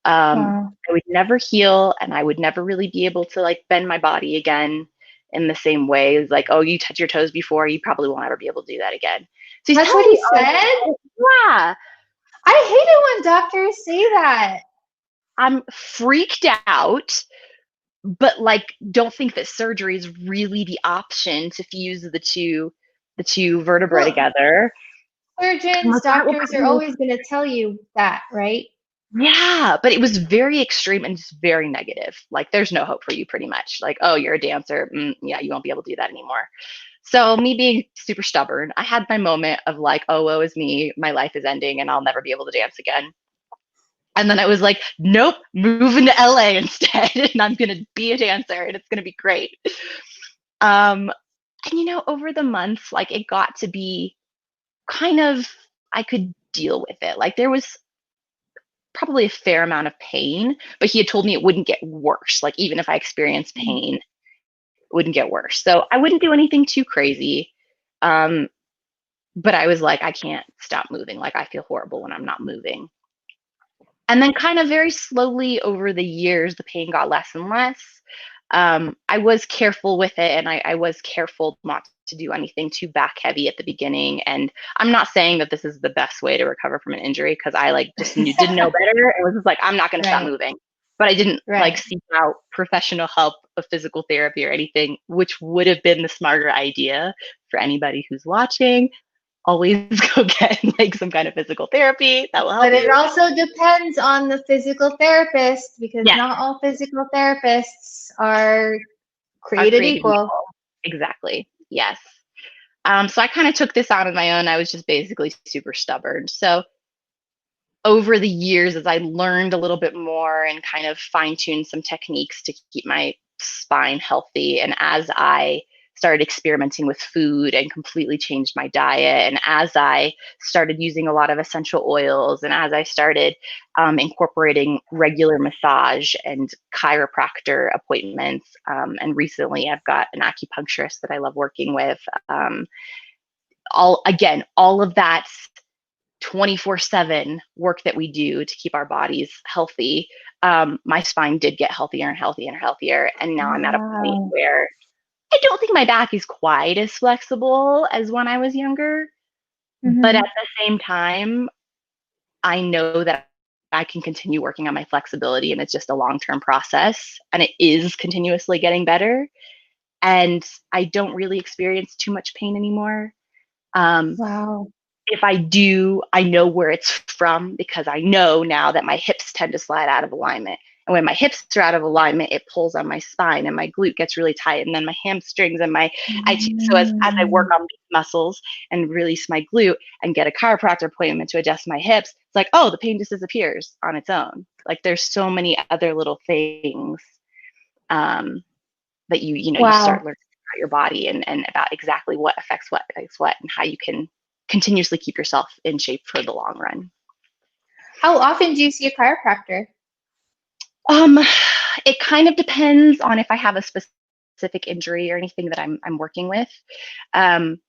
Speaker 1: Wow.
Speaker 2: I would never heal, and I would never really be able to like bend my body again in the same way. It's like, oh, you touch your toes before, you probably won't ever be able to do that again. So he's
Speaker 1: That's
Speaker 2: telling
Speaker 1: what he
Speaker 2: me,
Speaker 1: said?
Speaker 2: oh, yeah.
Speaker 1: I hate it when doctors say that.
Speaker 2: I'm freaked out, but like don't think that surgery is really the option to fuse the two vertebrae
Speaker 1: Well,
Speaker 2: together. I'm
Speaker 1: surgeons,
Speaker 2: like, what will
Speaker 1: doctors
Speaker 2: that
Speaker 1: are
Speaker 2: do?
Speaker 1: always going to tell you that, right?
Speaker 2: Yeah, but it was very extreme and just very negative. Like, there's no hope for you, pretty much. Like, oh, you're a dancer. Yeah, you won't be able to do that anymore. So, me being super stubborn, I had my moment of like, oh, woe is me. My life is ending and I'll never be able to dance again. And then I was like, nope, moving to LA instead. And I'm going to be a dancer and it's going to be great. Um, and, over the months, like, it got to be kind of, I could deal with it. Like, there was probably a fair amount of pain, but he had told me it wouldn't get worse. Like, even if I experienced pain, it wouldn't get worse. So I wouldn't do anything too crazy. Um, but I was like, I can't stop moving. Like, I feel horrible when I'm not moving. And then, kind of very slowly over the years, the pain got less and less. I was careful with it, and I was careful not to do anything too back heavy at the beginning. And I'm not saying that this is the best way to recover from an injury, because I like just didn't know better and was just like, I'm not going to stop
Speaker 1: Right,
Speaker 2: moving. But I didn't like
Speaker 1: right.
Speaker 2: seek out professional help of physical therapy or anything, which would have been the smarter idea for anybody who's watching. Always go get like some kind of physical therapy that will help
Speaker 1: But it
Speaker 2: you.
Speaker 1: also depends on the physical therapist because
Speaker 2: Yes,
Speaker 1: not all physical therapists are
Speaker 2: are
Speaker 1: created
Speaker 2: created
Speaker 1: equal.
Speaker 2: equal. Exactly. Yes. So I kind of took this on my own. I was just basically super stubborn. So over the years, as I learned a little bit more and kind of fine tuned some techniques to keep my spine healthy, and as I started experimenting with food and completely changed my diet, and as I started using a lot of essential oils, and as I started incorporating regular massage and chiropractor appointments, and recently I've got an acupuncturist that I love working with. All of that 24/7 work that we do to keep our bodies healthy, my spine did get healthier and healthier and healthier. And now I'm at a point
Speaker 1: Wow.
Speaker 2: where I don't think my back is quite as flexible as when I was younger. But at
Speaker 1: Hmm.
Speaker 2: the same time, I know that I can continue working on my flexibility, and it's just a long-term process, and it is continuously getting better. And I don't really experience too much pain anymore. Um,
Speaker 1: Wow.
Speaker 2: if I do, I know where it's from, because I know now that my hips tend to slide out of alignment. And when my hips are out of alignment, it pulls on my spine and my glute gets really tight. And then my hamstrings and so as I work
Speaker 1: Mm.
Speaker 2: on these muscles and release my glute and get a chiropractor appointment to adjust my hips, it's like, oh, the pain just disappears on its own. Like, there's so many other little things um, that you start
Speaker 1: Wow.
Speaker 2: learning about your body, and about exactly what affects what and how you can continuously keep yourself in shape for the long run.
Speaker 1: How often do you see a chiropractor?
Speaker 2: Um, it kind of depends on if I have a specific injury or anything that I'm working with. Um,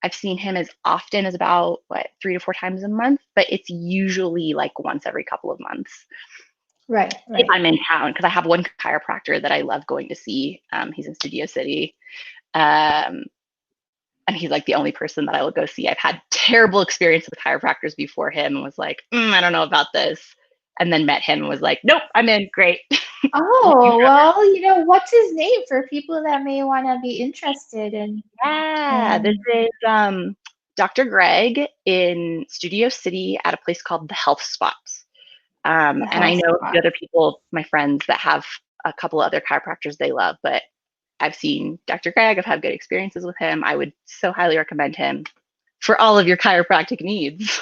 Speaker 2: I've seen him as often as about 3 to 4 times a month, but it's usually like once every couple of months
Speaker 1: Right,
Speaker 2: if
Speaker 1: right.
Speaker 2: I'm in town, because I have one chiropractor that I love going to see. He's in Studio City. Um, and he's like the only person that I will go see. I've had terrible experience with chiropractors before him and was like, I don't know about this. And then met him and was like, nope, I'm in. Great.
Speaker 1: Oh, well, what's his name for people that may want to be interested in?
Speaker 2: Yeah, this
Speaker 1: And
Speaker 2: is Dr. Greg in Studio City at a place called the Health Spot.
Speaker 1: the
Speaker 2: And I
Speaker 1: health
Speaker 2: know a few
Speaker 1: spot.
Speaker 2: other people, my friends, that have a couple other chiropractors they love, but I've seen Dr. Greg. I've had good experiences with him. I would so highly recommend him for all of your chiropractic needs.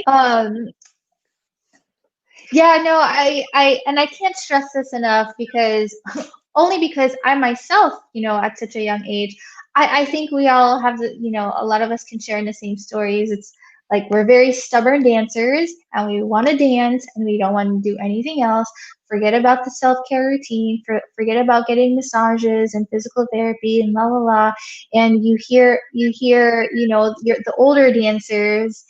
Speaker 1: um, yeah, no, and I can't stress this enough because only because I myself, at such a young age, I think we all have a lot of us can share in the same stories. It's like we're very stubborn dancers and we want to dance and we don't want to do anything else. Forget about the self-care routine, forget about getting massages and physical therapy and la la la. And you hear, the older dancers,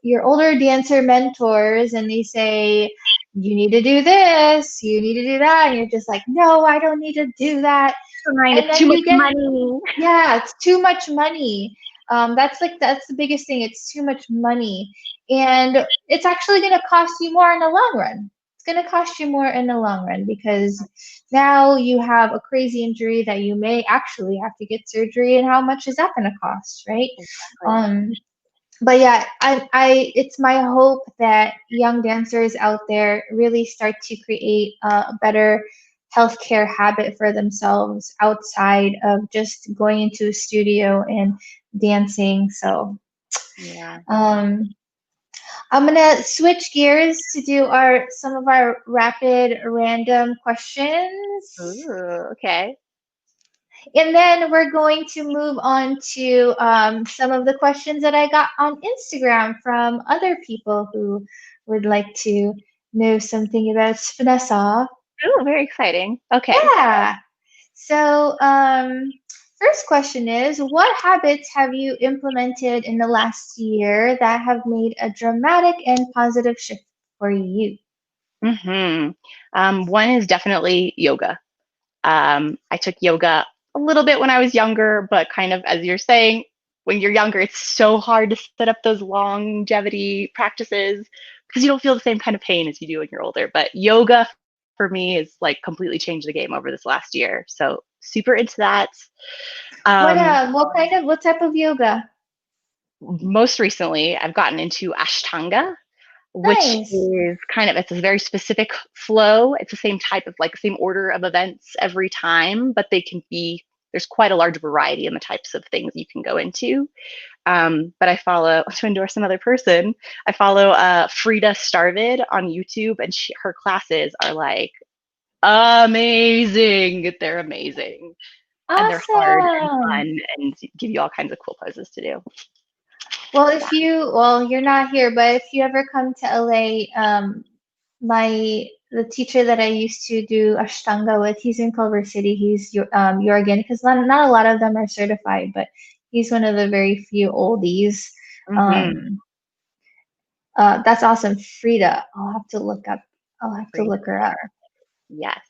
Speaker 1: your older dancer mentors, and they say, you need to do this, you need to do that. And you're just like, no, I don't need to do that.
Speaker 2: Fine,
Speaker 1: And
Speaker 2: it's
Speaker 1: then
Speaker 2: too much
Speaker 1: you get,
Speaker 2: money.
Speaker 1: yeah, it's too much money. That's the biggest thing. It's too much money. And it's actually going to cost you more in the long run. It's going to cost you more in the long run because now you have a crazy injury that you may actually have to get surgery. And how much is that going to cost, right?
Speaker 2: Exactly.
Speaker 1: But yeah, it's my hope that young dancers out there really start to create a better healthcare habit for themselves outside of just going into a studio and dancing. So
Speaker 2: Yeah.
Speaker 1: um, I'm gonna switch gears to do our some of our rapid random questions.
Speaker 2: Ooh, okay.
Speaker 1: And then we're going to move on to some of the questions that I got on Instagram from other people who would like to know something about Vanessa.
Speaker 2: Ooh, very exciting. Okay.
Speaker 1: Yeah. So, first question is, what habits have you implemented in the last year that have made a dramatic and positive shift for you?
Speaker 2: One is definitely yoga. I took yoga a little bit when I was younger, but kind of as you're saying, when you're younger, it's so hard to set up those longevity practices because you don't feel the same kind of pain as you do when you're older. But yoga for me is like completely changed the game over this last year. So super into that. Um,
Speaker 1: What type of yoga?
Speaker 2: Most recently, I've gotten into Ashtanga, which
Speaker 1: Nice.
Speaker 2: is kind of, it's a very specific flow. It's the same type of, like the same order of events every time, but they can be, there's quite a large variety in the types of things you can go into. But I follow, to endorse another person, I follow Frida Starvid on YouTube, and her classes are like amazing. They're amazing. And they're hard and
Speaker 1: Awesome.
Speaker 2: fun and give you all kinds of cool poses to do.
Speaker 1: Well,
Speaker 2: Yeah.
Speaker 1: you're not here, but if you ever come to LA, the teacher that I used to do Ashtanga with, he's in Culver City. He's Uruguayan because not a lot of them are certified, but he's one of the very few oldies.
Speaker 2: Mm-hmm.
Speaker 1: Um, that's awesome, Frida. I'll have to
Speaker 2: Frida
Speaker 1: look her up.
Speaker 2: Starvid. Yes.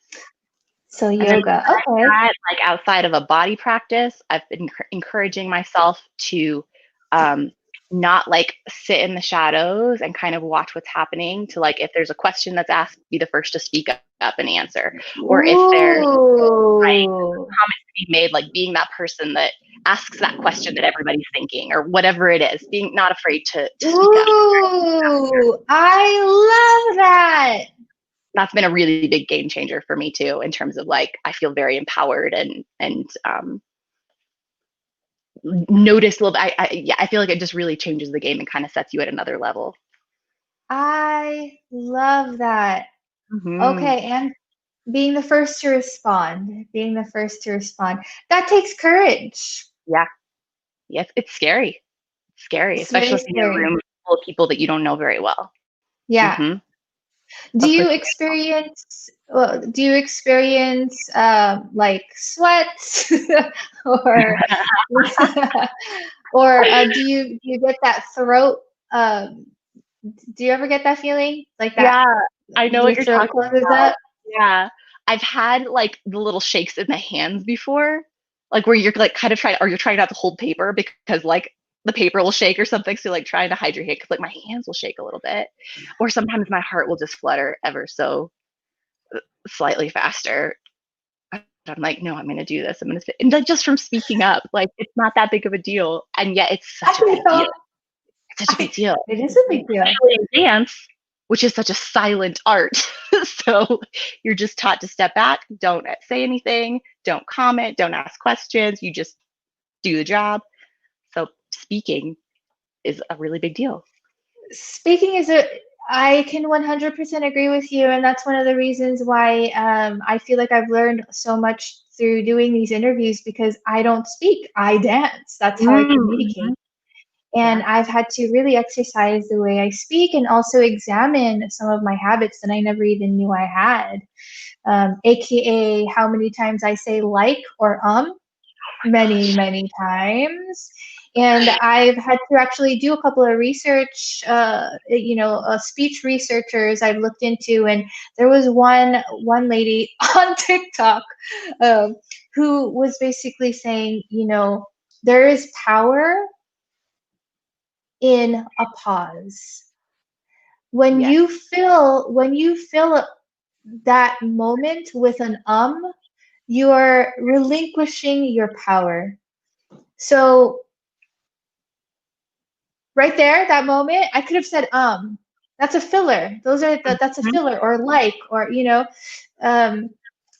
Speaker 1: So
Speaker 2: And then
Speaker 1: yoga,
Speaker 2: besides
Speaker 1: okay.
Speaker 2: that, like outside of a body practice, I've been encouraging myself to um, not like sit in the shadows and kind of watch what's happening. To like, if there's a question that's asked, be the first to speak up and answer. Or if there's like
Speaker 1: Ooh.
Speaker 2: comments to be made, like being that person that asks that question that everybody's thinking, or whatever it is, being not afraid to speak up.
Speaker 1: Ooh, I love that.
Speaker 2: That's been a really big game changer for me too, in terms of like I feel very empowered and notice a little. Yeah, I feel like it just really changes the game and kind of sets you at another level.
Speaker 1: I love that.
Speaker 2: Mm-hmm.
Speaker 1: Okay, and being the first to respond, being the first to respond. That takes courage.
Speaker 2: Yeah, yes, it's scary. It's scary,
Speaker 1: It's very
Speaker 2: especially in a
Speaker 1: scary.
Speaker 2: room full of people that you don't know very well.
Speaker 1: Yeah.
Speaker 2: Mm-hmm.
Speaker 1: Do
Speaker 2: But
Speaker 1: you
Speaker 2: pushing
Speaker 1: experience like sweats or or do you get that throat um do you ever get that feeling like that
Speaker 2: yeah, I know what
Speaker 1: your
Speaker 2: you're
Speaker 1: throat
Speaker 2: talking
Speaker 1: closes
Speaker 2: about.
Speaker 1: up?
Speaker 2: Yeah, I've had like the little shakes in the hands before, like where you're like kind of trying, or you're trying not to hold paper because like the paper will shake or something. So like trying to hide your hand because like my hands will shake a little bit, or sometimes my heart will just flutter ever so slightly faster. I'm like, no, I'm going to do this. I'm going to, and like just from speaking up, like it's not that big of a deal, and yet it's such a
Speaker 1: I
Speaker 2: big deal.
Speaker 1: know.
Speaker 2: It's such a big deal.
Speaker 1: It is a big deal.
Speaker 2: Especially in dance, which is such a silent art. So you're just taught to step back, don't say anything, don't comment, don't ask questions. You just do the job. So speaking is a really big deal.
Speaker 1: Speaking is a I can 100% agree with you, and that's one of the reasons why I feel like I've learned so much through doing these interviews because I don't speak, I dance. That's how I
Speaker 2: Mm-hmm.
Speaker 1: communicate. And
Speaker 2: Yeah.
Speaker 1: I've had to really exercise the way I speak and also examine some of my habits that I never even knew I had, aka how many times I say like or many, many times. And I've had to actually do a couple of research, speech researchers I've looked into, and there was one lady on TikTok um, who was basically saying, there is power in a pause. When
Speaker 2: Yes.
Speaker 1: you fill that moment with an you're relinquishing your power. So right there, that moment, I could have said that's a filler. That's a
Speaker 2: Mhm.
Speaker 1: filler, or um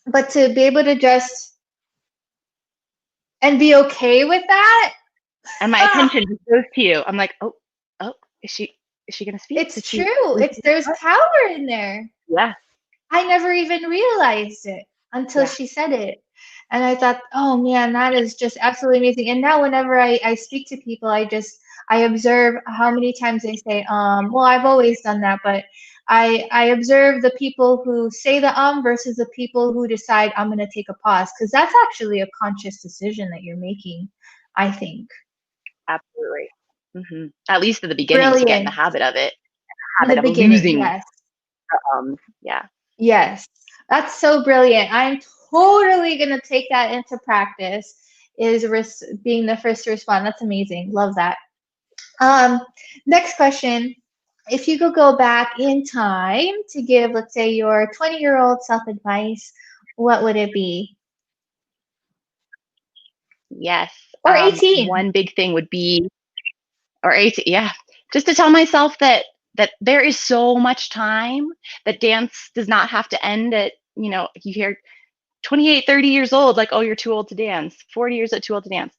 Speaker 1: but to be able to just and be okay with that.
Speaker 2: And my attention just goes to you. I'm like, oh, is she gonna speak?
Speaker 1: It's true. There's
Speaker 2: What?
Speaker 1: power in there.
Speaker 2: Yeah,
Speaker 1: I never even realized it until
Speaker 2: yeah.
Speaker 1: she said it. And I thought, oh man, that is just absolutely amazing. And now whenever I speak to people, I observe how many times they say, well, I've always done that, but I observe the people who say the versus the people who decide I'm gonna take a pause. Because that's actually a conscious decision that you're making, I think.
Speaker 2: Absolutely. At least at the beginning to get in the
Speaker 1: Brilliant.
Speaker 2: habit of it,
Speaker 1: In the
Speaker 2: habit of
Speaker 1: beginning,
Speaker 2: losing.
Speaker 1: yes.
Speaker 2: Yeah.
Speaker 1: Yes, that's so brilliant. I'm totally going to take that into practice, is being the first to respond. That's amazing. Love that. Um, Next question. If you could go back in time to give, let's say, your 20-year-old self advice, what would it be?
Speaker 2: Yes.
Speaker 1: Or 18?
Speaker 2: One big thing would be, or 18, yeah, just to tell myself that there is so much time, that dance does not have to end at, you hear 28, 30 years old, like, oh, you're too old to dance. 40 years, too old to dance.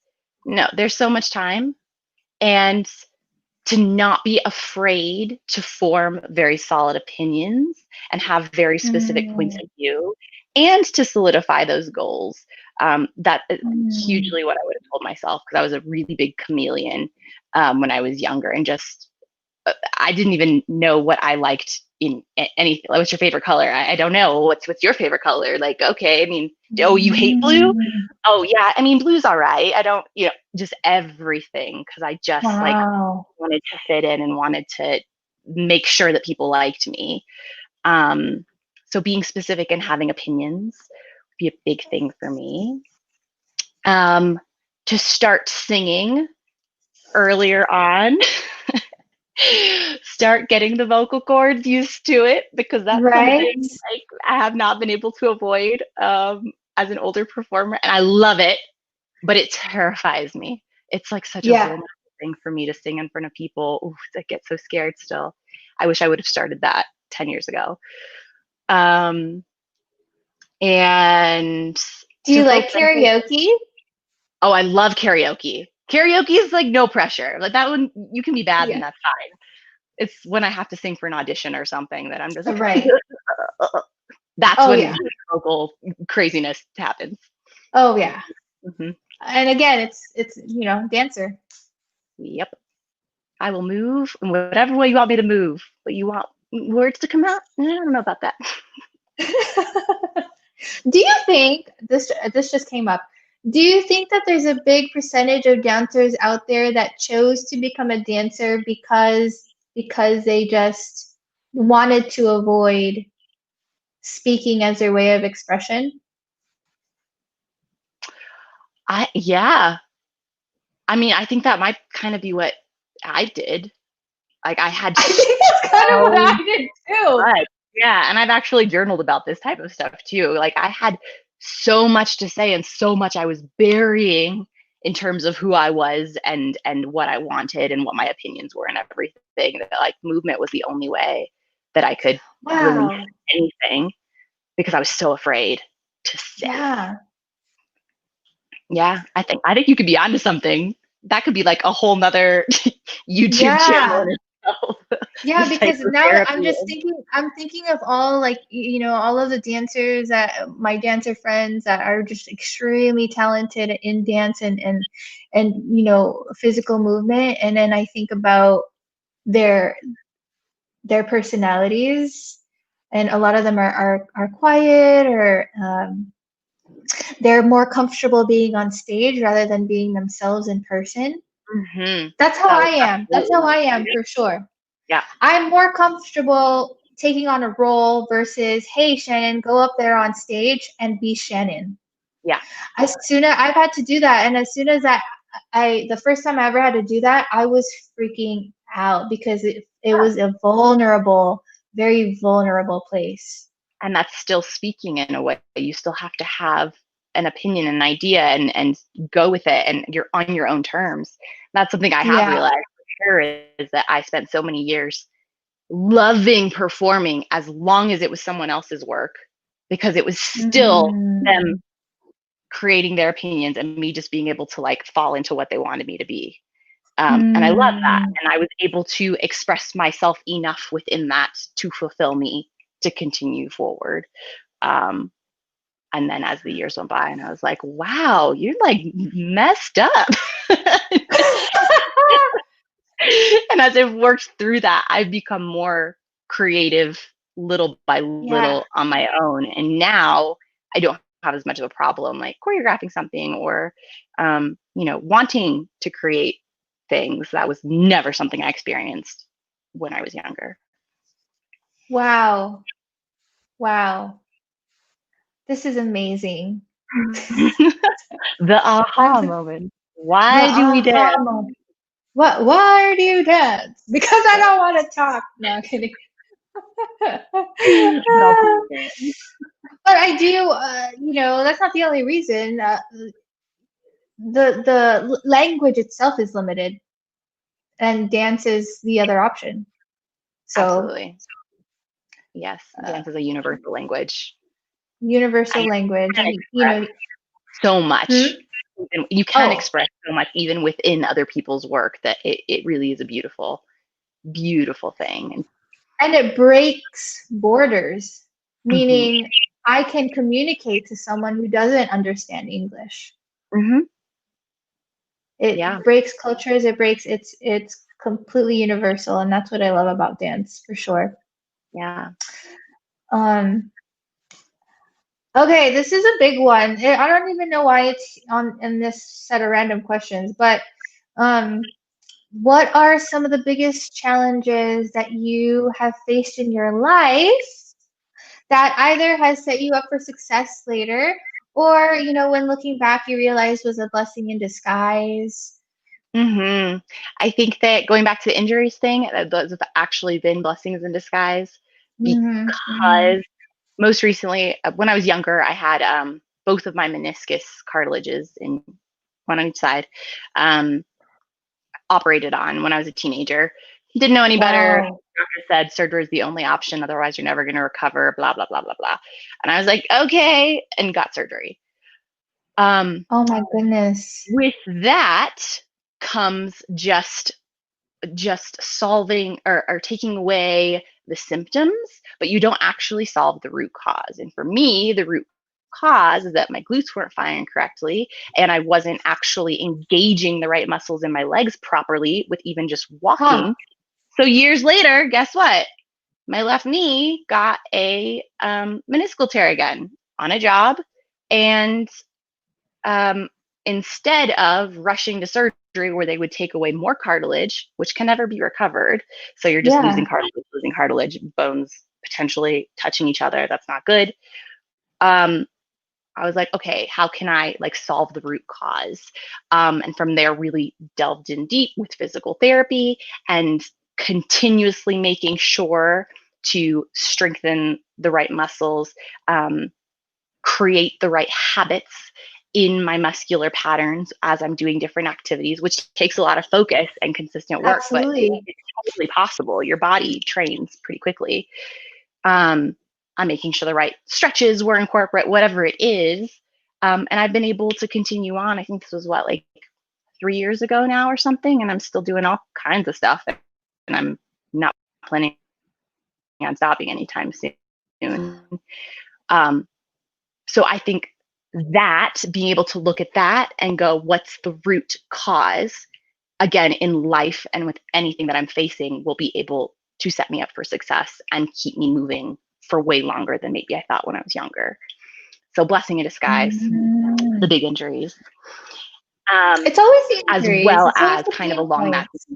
Speaker 2: No, there's so much time. And to not be afraid to form very solid opinions and have very specific points
Speaker 1: Mm,
Speaker 2: of view, and to solidify those goals. That is
Speaker 1: mm,
Speaker 2: hugely what I would have told myself, because I was a really big chameleon when I was younger, and just I didn't even know what I liked in anything. Like, what's your favorite color? I don't know. What's your favorite color? Like, okay, I mean, oh, you hate blue?
Speaker 1: mm.
Speaker 2: Oh yeah, I mean, blue's all right. I don't, just everything, because I just like
Speaker 1: Wow.
Speaker 2: wanted to fit in and wanted to make sure that people liked me. So being specific and having opinions would be a big thing for me. To start singing earlier on. Start getting the vocal cords used to it, because that's
Speaker 1: Right?
Speaker 2: something like I have not been able to avoid as an older performer, and I love it, but it terrifies me. It's like such a
Speaker 1: Yeah.
Speaker 2: vulnerable thing for me to sing in front of people. Ooh, I get so scared still. I wish I would have started that 10 years ago. Um, and
Speaker 1: Do
Speaker 2: to
Speaker 1: you like
Speaker 2: focus.
Speaker 1: karaoke?
Speaker 2: Oh, I love karaoke. Karaoke is like no pressure. Like, that one, you can be bad and
Speaker 1: Yeah.
Speaker 2: that's fine. It's when I have to sing for an audition or something that I'm just like,
Speaker 1: Right.
Speaker 2: that's
Speaker 1: Oh,
Speaker 2: when
Speaker 1: yeah.
Speaker 2: vocal craziness happens.
Speaker 1: Oh, yeah.
Speaker 2: hmm
Speaker 1: And again, it's dancer.
Speaker 2: Yep. I will move in whatever way you want me to move, but you want words to come out? I don't know about that.
Speaker 1: Do you think this just came up? Do you think that there's a big percentage of dancers out there that chose to become a dancer because they just wanted to avoid speaking as their way of expression?
Speaker 2: Yeah. I mean, I think that might kind of be what I did. Like, I had
Speaker 1: I think that's kind of what
Speaker 2: so
Speaker 1: I did too.
Speaker 2: much. Yeah, and I've actually journaled about this type of stuff too. Like, I had so much to say and so much I was burying in terms of who I was and what I wanted and what my opinions were and everything, that like movement was the only way that I could release
Speaker 1: Wow.
Speaker 2: anything, because I was so afraid to say it.
Speaker 1: Yeah.
Speaker 2: Yeah, I think you could be onto something. That could be like a whole nother YouTube channel
Speaker 1: Yeah.
Speaker 2: in itself. The
Speaker 1: Yeah, because now
Speaker 2: psychotherapy.
Speaker 1: I'm thinking of all, like, all of the dancers, that my dancer friends that are just extremely talented in dance and physical movement, and then I think about their their personalities, and a lot of them are quiet, or they're more comfortable being on stage rather than being themselves in person.
Speaker 2: Mm-hmm.
Speaker 1: That's how
Speaker 2: Oh,
Speaker 1: I am. That's how I
Speaker 2: absolutely.
Speaker 1: am for sure.
Speaker 2: Yeah.
Speaker 1: I'm more comfortable taking on a role versus, hey, Shannon, go up there on stage and be Shannon.
Speaker 2: Yeah.
Speaker 1: As soon as I've had to do that, and as soon as the first time I ever had to do that, I was freaking out because it was a vulnerable, very vulnerable place.
Speaker 2: And that's still speaking in a way. You still have to have an opinion, an idea, and go with it, and you're on your own terms. That's something I have
Speaker 1: Yeah.
Speaker 2: realized for sure, is that I spent so many years loving performing as long as it was someone else's work, because it was still them
Speaker 1: Mm.
Speaker 2: creating their opinions and me just being able to like fall into what they wanted me to be. And I love that.
Speaker 1: Mm.
Speaker 2: And I was able to express myself enough within that to fulfill me to continue forward. Um, and then as the years went by, and I was like, wow, you're like messed up. And as I've worked through that, I've become more creative little by
Speaker 1: Yeah.
Speaker 2: little on my own. And now I don't have as much of a problem like choreographing something or, wanting to create things. That was never something I experienced when I was younger.
Speaker 1: Wow. Wow. This is amazing.
Speaker 2: The
Speaker 1: I'm
Speaker 2: aha
Speaker 1: the
Speaker 2: moment.
Speaker 1: the
Speaker 2: Why do we
Speaker 1: aha
Speaker 2: dance?
Speaker 1: moment. What? Why do you dance? Because I don't want to talk. No, I'm kidding.
Speaker 2: But I'll do it.
Speaker 1: But I do. That's not the only reason. The language itself is limited, and dance is the other option. So,
Speaker 2: Absolutely. Yes,
Speaker 1: uh,
Speaker 2: dance is a universal language. And
Speaker 1: universal
Speaker 2: you
Speaker 1: language,
Speaker 2: can
Speaker 1: and
Speaker 2: express so
Speaker 1: hmm?
Speaker 2: much. And you can
Speaker 1: Oh,
Speaker 2: express so much even within other people's work, that it really is a beautiful, beautiful thing.
Speaker 1: and it breaks borders,
Speaker 2: Mhm.
Speaker 1: meaning I can communicate to someone who doesn't understand English.
Speaker 2: Mhm. Yeah.
Speaker 1: It breaks cultures, it's completely universal, and that's what I love about dance for sure.
Speaker 2: Yeah.
Speaker 1: Um, okay, this is a big one. I don't even know why it's on in this set of random questions, but um, what are some of the biggest challenges that you have faced in your life that either has set you up for success later, or when looking back, you realize was a blessing in disguise?
Speaker 2: Mhm. I think that going back to the injuries thing, those have actually been blessings in disguise,
Speaker 1: Mm-hmm, mm-hmm.
Speaker 2: because most recently, when I was younger, I had both of my meniscus cartilages in one on each side. Um, Operated on when I was a teenager. He didn't know any better.
Speaker 1: Wow.
Speaker 2: Doctor said surgery is the only option, otherwise you're never going to recover, blah, blah, blah, blah, blah. And I was like, okay, and got surgery.
Speaker 1: Oh my goodness.
Speaker 2: With that comes just solving or taking away the symptoms, but you don't actually solve the root cause. And for me, the root cause is that my glutes weren't firing correctly, and I wasn't actually engaging the right muscles in my legs properly with even just
Speaker 1: Huh.
Speaker 2: walking. So years later, guess what? My left knee got a meniscal tear again on a job, and um, instead of rushing to surgery where they would take away more cartilage, which can never be recovered, so you're just
Speaker 1: Yeah.
Speaker 2: losing cartilage, bones potentially touching each other. That's not good. Um, I was like, okay, how can I like solve the root cause? And from there, really delved in deep with physical therapy and continuously making sure to strengthen the right muscles, um, create the right habits in my muscular patterns as I'm doing different activities, which takes a lot of focus and consistent work, but
Speaker 1: Absolutely.
Speaker 2: it's totally possible. Your body trains pretty quickly. Um, I'm making sure the right stretches were incorporated, whatever it is. And I've been able to continue on. I think this was what, like 3 years ago now or something, and I'm still doing all kinds of stuff. And I'm not planning on stopping anytime soon. Um, so I think that being able to look at that and go, what's the root cause? Again, in life and with anything that I'm facing, will be able to set me up for success and keep me moving for way longer than maybe I thought when I was younger. So blessing in disguise, the
Speaker 1: Mm.
Speaker 2: big injuries.
Speaker 1: It's always the
Speaker 2: as
Speaker 1: injuries.
Speaker 2: well
Speaker 1: It's always
Speaker 2: as
Speaker 1: the
Speaker 2: kind of a
Speaker 1: pain
Speaker 2: long mat.
Speaker 1: points.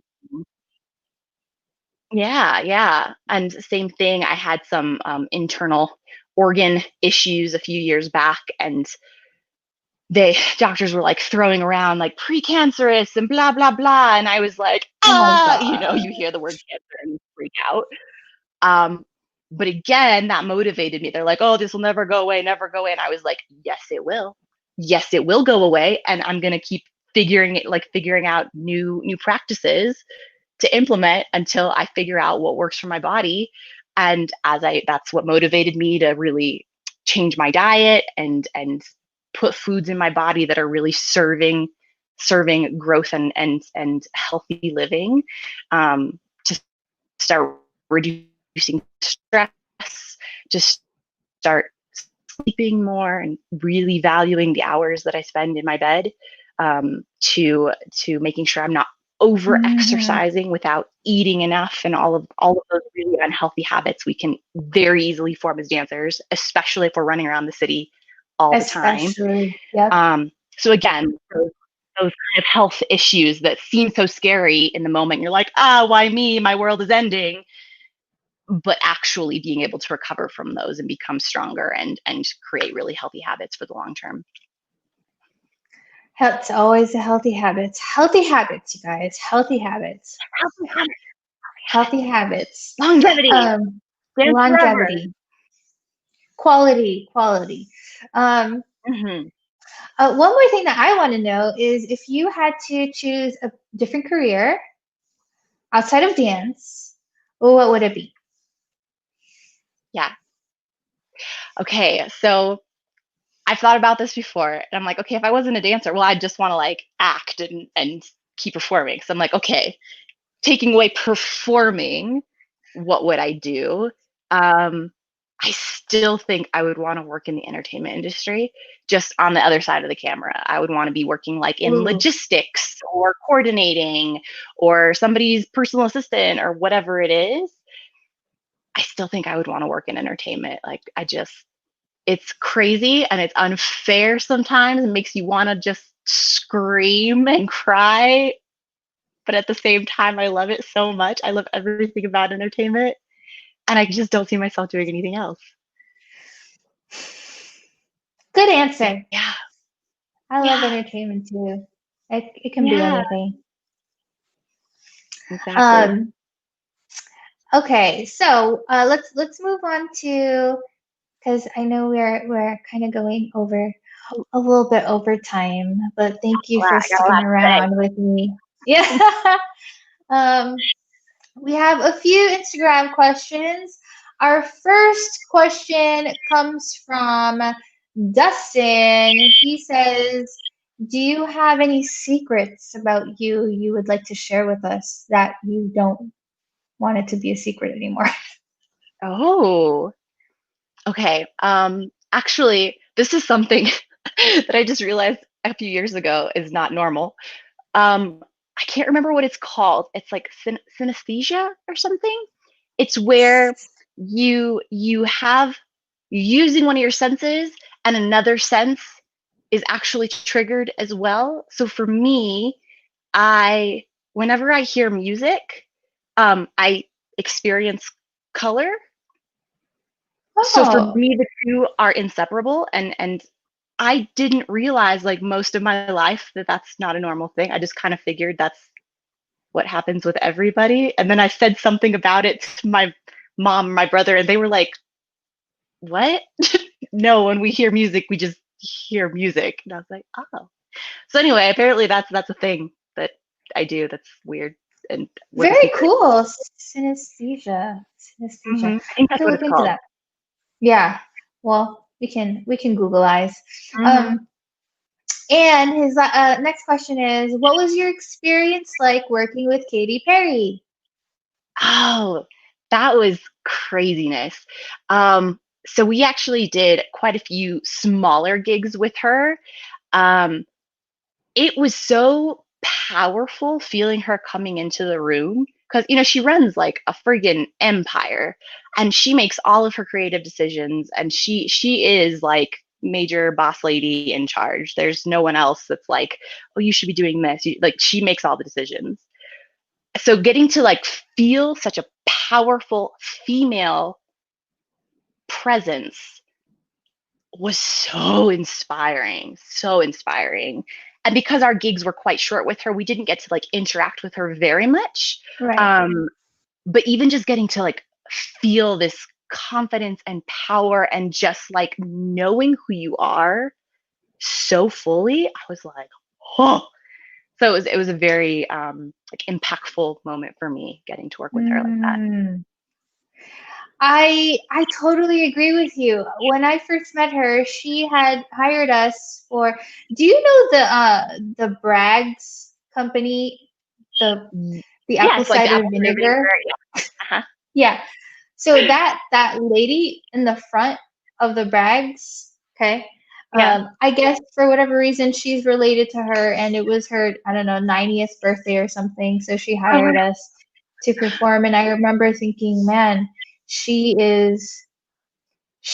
Speaker 2: Yeah, yeah. And same thing, I had some internal organ issues a few years back, and doctors were like throwing around like precancerous and blah blah blah, and I was like,
Speaker 1: Oh my
Speaker 2: you
Speaker 1: God.
Speaker 2: hear the word cancer and you freak out. Um, but again, that motivated me. They're like, oh, this will never go away, never go away. And I was like, yes, it will. Yes, it will go away. And I'm gonna keep figuring out new practices to implement until I figure out what works for my body. And that's what motivated me to really change my diet and put foods in my body that are really serving growth and healthy living, to start reducing stress, just start sleeping more and really valuing the hours that I spend in my bed, to making sure I'm not over
Speaker 1: Hmm.
Speaker 2: exercising without eating enough, and all of those really unhealthy habits we can very easily form as dancers, especially if we're running around the city all the time.
Speaker 1: Especially, yep.
Speaker 2: So again, those kind of health issues that seem so scary in the moment, you're like, why me? My world is ending. But actually being able to recover from those and become stronger and create really healthy habits for the long term.
Speaker 1: It's always the healthy habits. Healthy habits, you guys. Healthy habits.
Speaker 2: Healthy habits.
Speaker 1: Healthy habits.
Speaker 2: Longevity.
Speaker 1: Um,
Speaker 2: Dance forever.
Speaker 1: longevity. Quality. Um,
Speaker 2: Mm-hmm.
Speaker 1: one more thing that I want to know is if you had to choose a different career outside of dance, what would it be?
Speaker 2: Yeah. Okay. So I've thought about this before, and I'm like, okay, if I wasn't a dancer, well, I'd just want to like act and keep performing. So I'm like, okay, taking away performing, what would I do? Um, I still think I would want to work in the entertainment industry, just on the other side of the camera. I would want to be working like in
Speaker 1: Ooh,
Speaker 2: logistics or coordinating or somebody's personal assistant or whatever it is. I still think I would want to work in entertainment. Like, it's crazy and it's unfair sometimes. It makes you want to just scream and cry. But at the same time, I love it so much. I love everything about entertainment. And I just don't see myself doing anything else.
Speaker 1: good answer.
Speaker 2: Yeah.
Speaker 1: I love
Speaker 2: Yeah.
Speaker 1: entertainment too. It can be
Speaker 2: Yeah.
Speaker 1: anything.
Speaker 2: Exactly.
Speaker 1: Um, okay, so let's move on to because I know we're kind of going over a little bit over time, but thank you
Speaker 2: Wow,
Speaker 1: for
Speaker 2: I got a
Speaker 1: sticking
Speaker 2: lot to say.
Speaker 1: around with me. Yeah. um, we have a few Instagram questions. Our first question comes from Dustin. He says, "Do you have any secrets about you would like to share with us that you don't want it to be a secret anymore?"
Speaker 2: Oh, okay. Actually, this is something that I just realized a few years ago is not normal. Um, I can't remember what it's called. It's like synesthesia or something. It's where you have using one of your senses and another sense is actually triggered as well. So for me, I whenever I hear music, I experience color. So for
Speaker 1: Oh,
Speaker 2: me, the two are inseparable, and I didn't realize like most of my life that that's not a normal thing. I just kind of figured that's what happens with everybody. And then I said something about it to my mom, my brother, and they were like, "What?" No, when we hear music, we just hear music. And I was like, "Oh." So anyway, apparently that's a thing that I do. That's weird and was a
Speaker 1: very
Speaker 2: secret.
Speaker 1: cool. Synesthesia. Synesthesia.
Speaker 2: I think
Speaker 1: Have
Speaker 2: that's
Speaker 1: to
Speaker 2: what
Speaker 1: look
Speaker 2: it's
Speaker 1: into
Speaker 2: called.
Speaker 1: that. Yeah. Well, we can Google eyes.
Speaker 2: Hmm.
Speaker 1: Um, and his next question is, what was your experience like working with Katy Perry?
Speaker 2: Oh, that was craziness. So we actually did quite a few smaller gigs with her. Um, it was so powerful feeling her coming into the room because she runs like a friggin' empire, and she makes all of her creative decisions, and she is like major boss lady in charge. There's no one else that's like, oh, you should be doing this. Like, she makes all the decisions. So getting to like feel such a powerful female presence was so inspiring, so inspiring. And because our gigs were quite short with her, we didn't get to like interact with her very much.
Speaker 1: Right.
Speaker 2: But even just getting to like feel this confidence and power and just like knowing who you are so fully, I was like, oh. So it was a very like impactful moment for me getting to work with her like that.
Speaker 1: I totally agree with you. When I first met her, she had hired us for. Do you know the Bragg's company, the apple
Speaker 2: Yes, like the
Speaker 1: cider
Speaker 2: apple cider
Speaker 1: vinegar?
Speaker 2: vinegar. Yeah. Uh-huh.
Speaker 1: Yeah. So that lady in the front of the Bragg's, okay.
Speaker 2: Yeah.
Speaker 1: I guess for whatever reason she's related to her, and it was her, I don't know, 90th birthday or something. So she hired us to perform, and I remember thinking, man, she is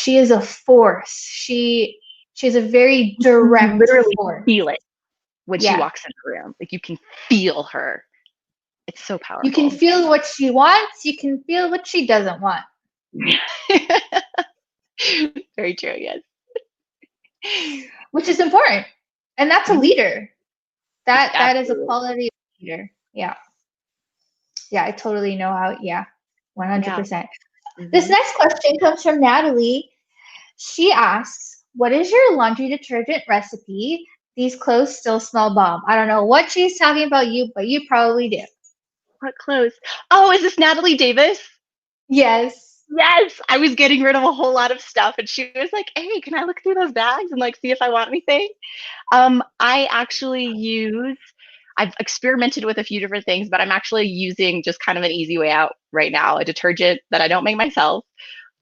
Speaker 1: a force. She's a very
Speaker 2: You
Speaker 1: direct
Speaker 2: literally
Speaker 1: force.
Speaker 2: feel it when she
Speaker 1: Yeah.
Speaker 2: walks in the room. Like, you can feel her. It's so
Speaker 1: You can
Speaker 2: powerful.
Speaker 1: feel what she wants, you can feel what she doesn't want.
Speaker 2: Very true, yes.
Speaker 1: Which is important. And that's a leader. That is a
Speaker 2: Absolutely.
Speaker 1: quality leader. Yeah. Yeah, I totally know how. Yeah,
Speaker 2: Yeah.
Speaker 1: 100%. This
Speaker 2: Mm-hmm.
Speaker 1: next question comes from Natalie. She asks, what is your laundry detergent recipe? These clothes still smell bomb. I don't know what she's talking about you, but you probably do.
Speaker 2: What clothes? Oh, is this Natalie Davis?
Speaker 1: Yes.
Speaker 2: Yes, I was getting rid of a whole lot of stuff, and she was like, "Hey, can I look through those bags and like see if I want anything?" I actually use. I've experimented with a few different things, but I'm actually using just kind of an easy way out right now, a detergent that I don't make myself,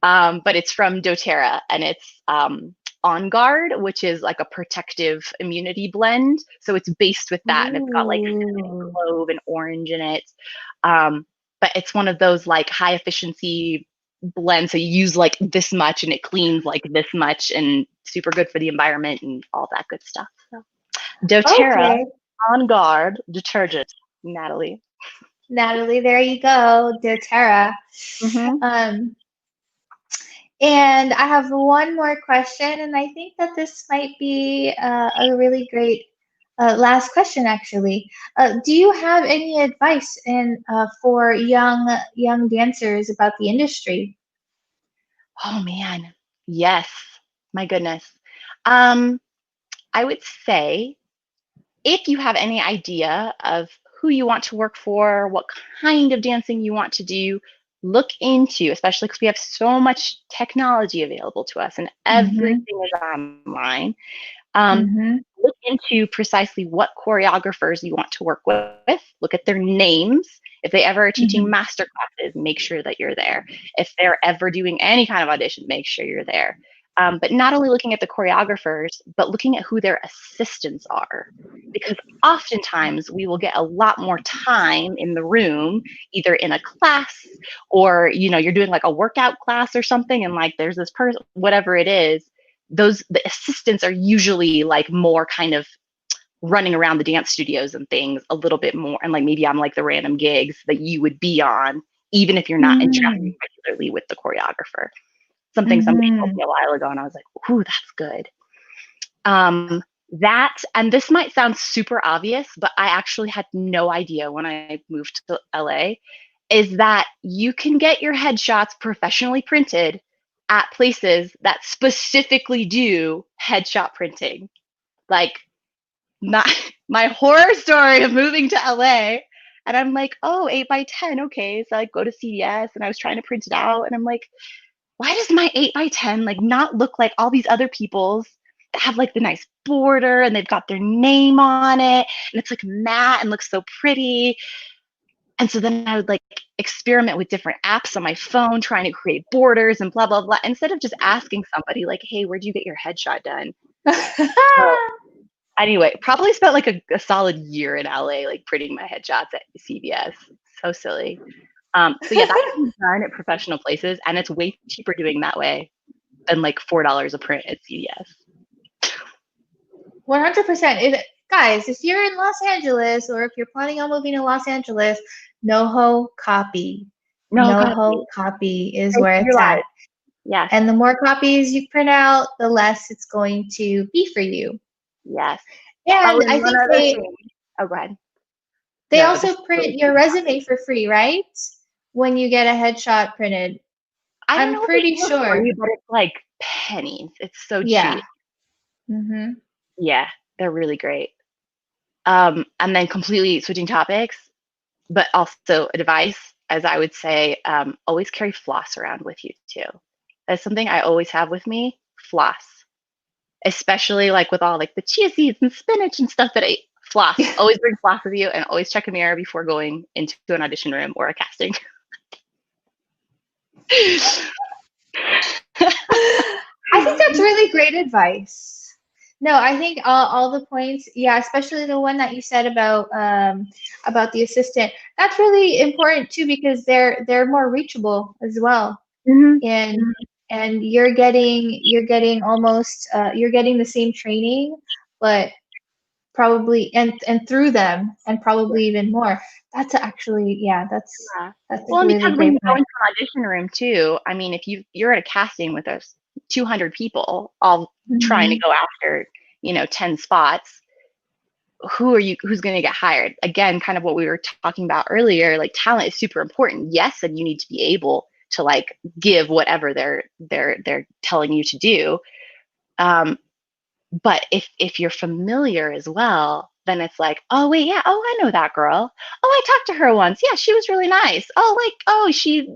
Speaker 2: but it's from doTERRA, and it's On Guard, which is like a protective immunity blend. So it's based with that, and it's got like cinnamon,
Speaker 1: Ooh.
Speaker 2: clove, and orange in it. Um, but it's one of those like high efficiency blends. So you use like this much, and it cleans like this much, and super good for the environment and all that good stuff. So doTERRA
Speaker 1: Okay.
Speaker 2: On Guard detergent, Natalie.
Speaker 1: Natalie, there you go. doTERRA.
Speaker 2: Mm-hmm.
Speaker 1: Um, and I have one more question, and I think that this might be a really great last question, actually. Do you have any advice for young dancers about the industry?
Speaker 2: Oh man, yes. My goodness. Um, I would say if you have any idea of who you want to work for, what kind of dancing you want to do, look into, especially because we have so much technology available to us and
Speaker 1: Mm-hmm.
Speaker 2: everything is online. Um,
Speaker 1: Mm-hmm.
Speaker 2: look into precisely what choreographers you want to work with. Look at their names. If they ever are teaching
Speaker 1: Mm-hmm.
Speaker 2: master classes, make sure that you're there. If they're ever doing any kind of audition, make sure you're there. But not only looking at the choreographers, but looking at who their assistants are. Because oftentimes we will get a lot more time in the room, either in a class or, you're doing like a workout class or something, and like there's this person, whatever it is, the assistants are usually like more kind of running around the dance studios and things a little bit more, and like maybe on like the random gigs that you would be on, even if you're not interacting
Speaker 1: Mm-hmm.
Speaker 2: regularly with the choreographer. Something somebody told
Speaker 1: Mm-hmm.
Speaker 2: me a while ago, and I was like, ooh, that's good. That, and this might sound super obvious, but I actually had no idea when I moved to LA, is that you can get your headshots professionally printed at places that specifically do headshot printing. Like, not my horror story of moving to LA. And I'm like, oh, 8x10. Okay. So I go to CVS and I was trying to print it out. And I'm like, why does my 8x10 like not look like all these other people's that have like the nice border and they've got their name on it and it's like matte and looks so pretty. And so then I would like experiment with different apps on my phone trying to create borders and blah blah blah, instead of just asking somebody like, hey, where'd you get your headshot done? So anyway, probably spent like a solid year in LA like printing my headshots at CVS. So silly. So yeah, that can be done at professional places, and it's way cheaper doing that way than like $4 a print at CVS.
Speaker 1: 100%. Guys, if you're in Los Angeles or if you're planning on moving to Los Angeles, NoHo copy.
Speaker 2: No copy.
Speaker 1: NoHo copy is
Speaker 2: Save
Speaker 1: where
Speaker 2: your
Speaker 1: it's at.
Speaker 2: life. Yes.
Speaker 1: And the more copies you print out, the less it's going to be for you.
Speaker 2: Yes.
Speaker 1: And
Speaker 2: And
Speaker 1: I
Speaker 2: one
Speaker 1: think
Speaker 2: other thing. Oh, go ahead.
Speaker 1: they
Speaker 2: No,
Speaker 1: also print your resume for free, right? When you get a headshot printed.
Speaker 2: I don't
Speaker 1: I'm
Speaker 2: know what they
Speaker 1: pretty
Speaker 2: do
Speaker 1: sure.
Speaker 2: for you, but it's like pennies. It's so
Speaker 1: Yeah.
Speaker 2: cheap.
Speaker 1: Mm-hmm.
Speaker 2: Yeah, they're really great. And then completely switching topics, but also advice, as I would say, always carry floss around with you too. That's something I always have with me, floss. Especially like with all like the chia seeds and spinach and stuff that I floss. Always bring floss with you and always check a mirror before going into an audition room or a casting.
Speaker 1: I think that's really great advice. No, I think all the points, yeah, especially the one that you said about the assistant. That's really important too because they're more reachable as well.
Speaker 2: Mhm.
Speaker 1: And and you're getting almost you're getting the same training, but probably and through them and probably even more. That's actually, yeah, that's
Speaker 2: Yeah.
Speaker 1: that's
Speaker 2: Well,
Speaker 1: a
Speaker 2: and
Speaker 1: really
Speaker 2: because when
Speaker 1: great
Speaker 2: you go
Speaker 1: point.
Speaker 2: into an audition room too, I mean, if you're at a casting with us 200 people all trying to
Speaker 1: Mhm.
Speaker 2: go after, 10 spots, who's going to get hired? Again, kind of what we were talking about earlier, like talent is super important. Yes, and you need to be able to like give whatever they're telling you to do. But if you're familiar as well, then it's like, oh wait, yeah, oh I know that girl. Oh, I talked to her once. Yeah, she was really nice. Oh, like, oh, she,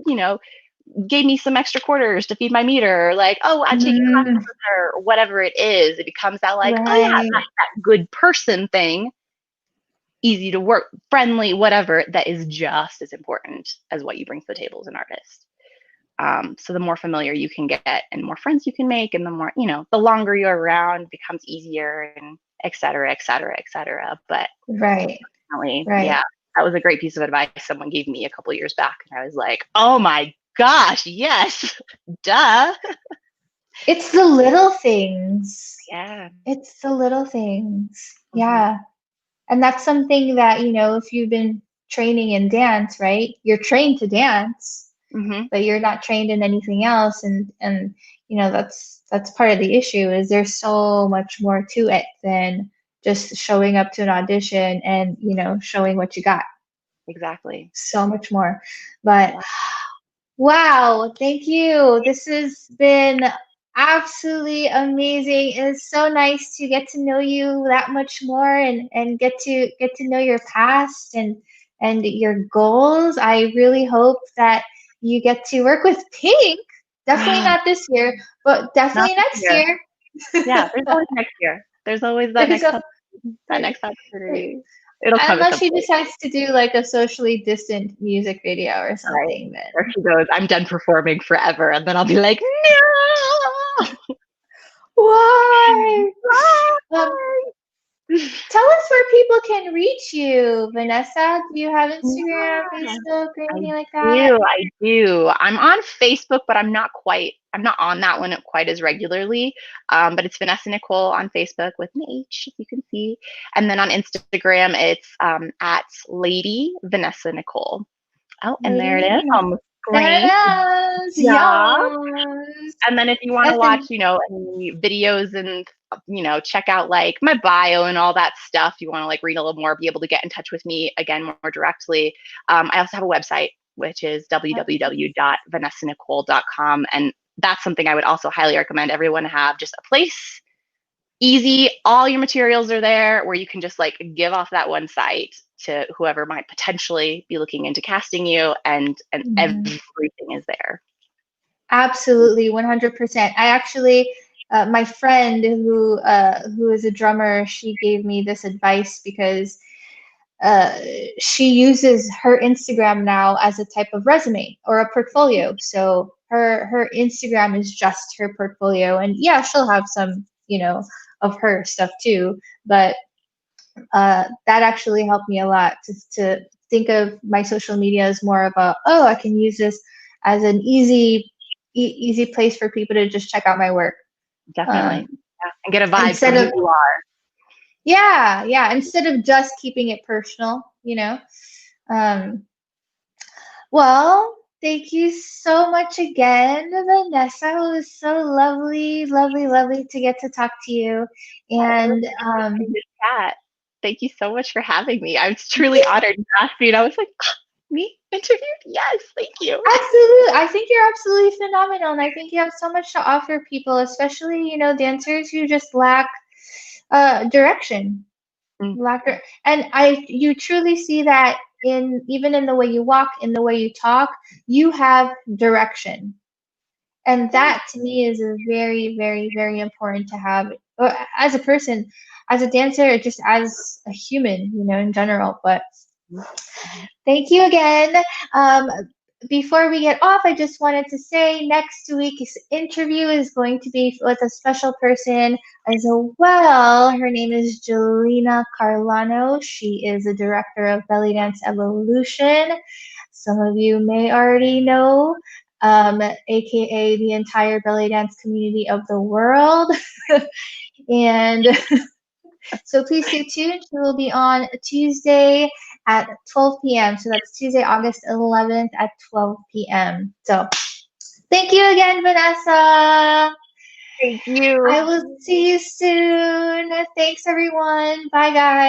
Speaker 2: gave me some extra quarters to feed my meter. Or like, oh, I'm taking classes
Speaker 1: Mm,
Speaker 2: with her, or whatever it is. It becomes that like, oh yeah,
Speaker 1: right.
Speaker 2: that good person thing, easy to work, friendly, whatever, that is just as important as what you bring to the table as an artist. So the more familiar you can get and more friends you can make, and the more, the longer you're around becomes easier and et cetera, et cetera, et cetera. But
Speaker 1: Right.
Speaker 2: definitely,
Speaker 1: Right.
Speaker 2: yeah, that was a great piece of advice someone gave me a couple years back. And I was like, oh my gosh, yes, duh.
Speaker 1: It's the little things.
Speaker 2: Yeah.
Speaker 1: It's the little things.
Speaker 2: Mm-hmm.
Speaker 1: Yeah. And that's something that, if you've been training in dance, right? You're trained to dance,
Speaker 2: Mm-hmm.
Speaker 1: but you're not trained in anything else. And that's part of the issue is there's so much more to it than just showing up to an audition and, showing what you got.
Speaker 2: Exactly.
Speaker 1: So much more. But
Speaker 2: Yeah.
Speaker 1: wow, thank you. This has been absolutely amazing. It's so nice to get to know you that much more and get to know your past and your goals. I really hope that you get to work with Pink. Definitely not this year, but
Speaker 2: Not
Speaker 1: definitely
Speaker 2: this
Speaker 1: next
Speaker 2: year.
Speaker 1: year.
Speaker 2: Yeah, there's always next year. There's always that
Speaker 1: There's
Speaker 2: next
Speaker 1: a
Speaker 2: that next opportunity. It'll come at
Speaker 1: unless
Speaker 2: some
Speaker 1: she
Speaker 2: point.
Speaker 1: decides to do like a socially distant music video or
Speaker 2: Right.
Speaker 1: something,
Speaker 2: There
Speaker 1: then
Speaker 2: she goes. I'm done performing forever. And then I'll be like, no.
Speaker 1: why? Um,
Speaker 2: Why?
Speaker 1: Tell us where people can reach you, Vanessa. Do you have Instagram,
Speaker 2: Yeah,
Speaker 1: Facebook, or
Speaker 2: I
Speaker 1: anything like that?
Speaker 2: do. I do. I'm on Facebook, but I'm not on that one quite as regularly. But it's Vanessa Nichole on Facebook with an H, if you can see. And then on Instagram, it's at Lady Vanessa Nichole. Oh, and there it is
Speaker 1: Lady,
Speaker 2: on the
Speaker 1: there
Speaker 2: screen.
Speaker 1: it is.
Speaker 2: Yeah.
Speaker 1: Yes.
Speaker 2: And then if you want to watch,
Speaker 1: And
Speaker 2: any videos and, check out like my bio and all that stuff, you want to like read a little more, be able to get in touch with me again more directly. I also have a website, which is www.vanessanichole.com. And that's something I would also highly recommend everyone have, just a place easy. All your materials are there where you can just like give off that one site to whoever might potentially be looking into casting you, and
Speaker 1: Mhm.
Speaker 2: everything is there.
Speaker 1: Absolutely, 100%. I actually, my friend who is a drummer, she gave me this advice because uh, she uses her Instagram now as a type of resume or a portfolio. So her Instagram is just her portfolio, and yeah, she'll have some, of her stuff too. But that actually helped me a lot to think of my social media as more of a, oh, I can use this as an easy place for people to just check out my work.
Speaker 2: Definitely.
Speaker 1: Um,
Speaker 2: Yeah. And get a vibe for
Speaker 1: instead
Speaker 2: who
Speaker 1: of
Speaker 2: you are.
Speaker 1: Yeah. Instead of just keeping it personal, you know. Um, well, thank you so much again, Vanessa. It was so lovely, lovely, lovely to get to talk to you.
Speaker 2: It was
Speaker 1: And
Speaker 2: amazing to chat. Thank you so much for having me. I was truly honored to ask you, and I was like, "Ah, me interviewed? Yes, thank you."
Speaker 1: absolutely, I think you're absolutely phenomenal, and I think you have so much to offer people, especially, dancers who just lack direction.
Speaker 2: Mm,
Speaker 1: And you truly see that in even in the way you walk, in the way you talk, you have direction. And that to me is a very, very, very important to have as a person, as a dancer, or just as a human, in general. But
Speaker 2: mm, mm.
Speaker 1: thank you again. Um, before we get off, I just wanted to say next week's interview is going to be with a special person as well. Her name is Jelena Carlano. She is a director of Belly Dance Evolution. Some of you may already know, aka the entire belly dance community of the world. And so please stay tuned. She will be on Tuesday at 12 p.m. So that's Tuesday, August 11th at 12 p.m. So thank you again, Vanessa.
Speaker 2: Thank you.
Speaker 1: I will see you soon. Thanks, everyone. Bye, guys.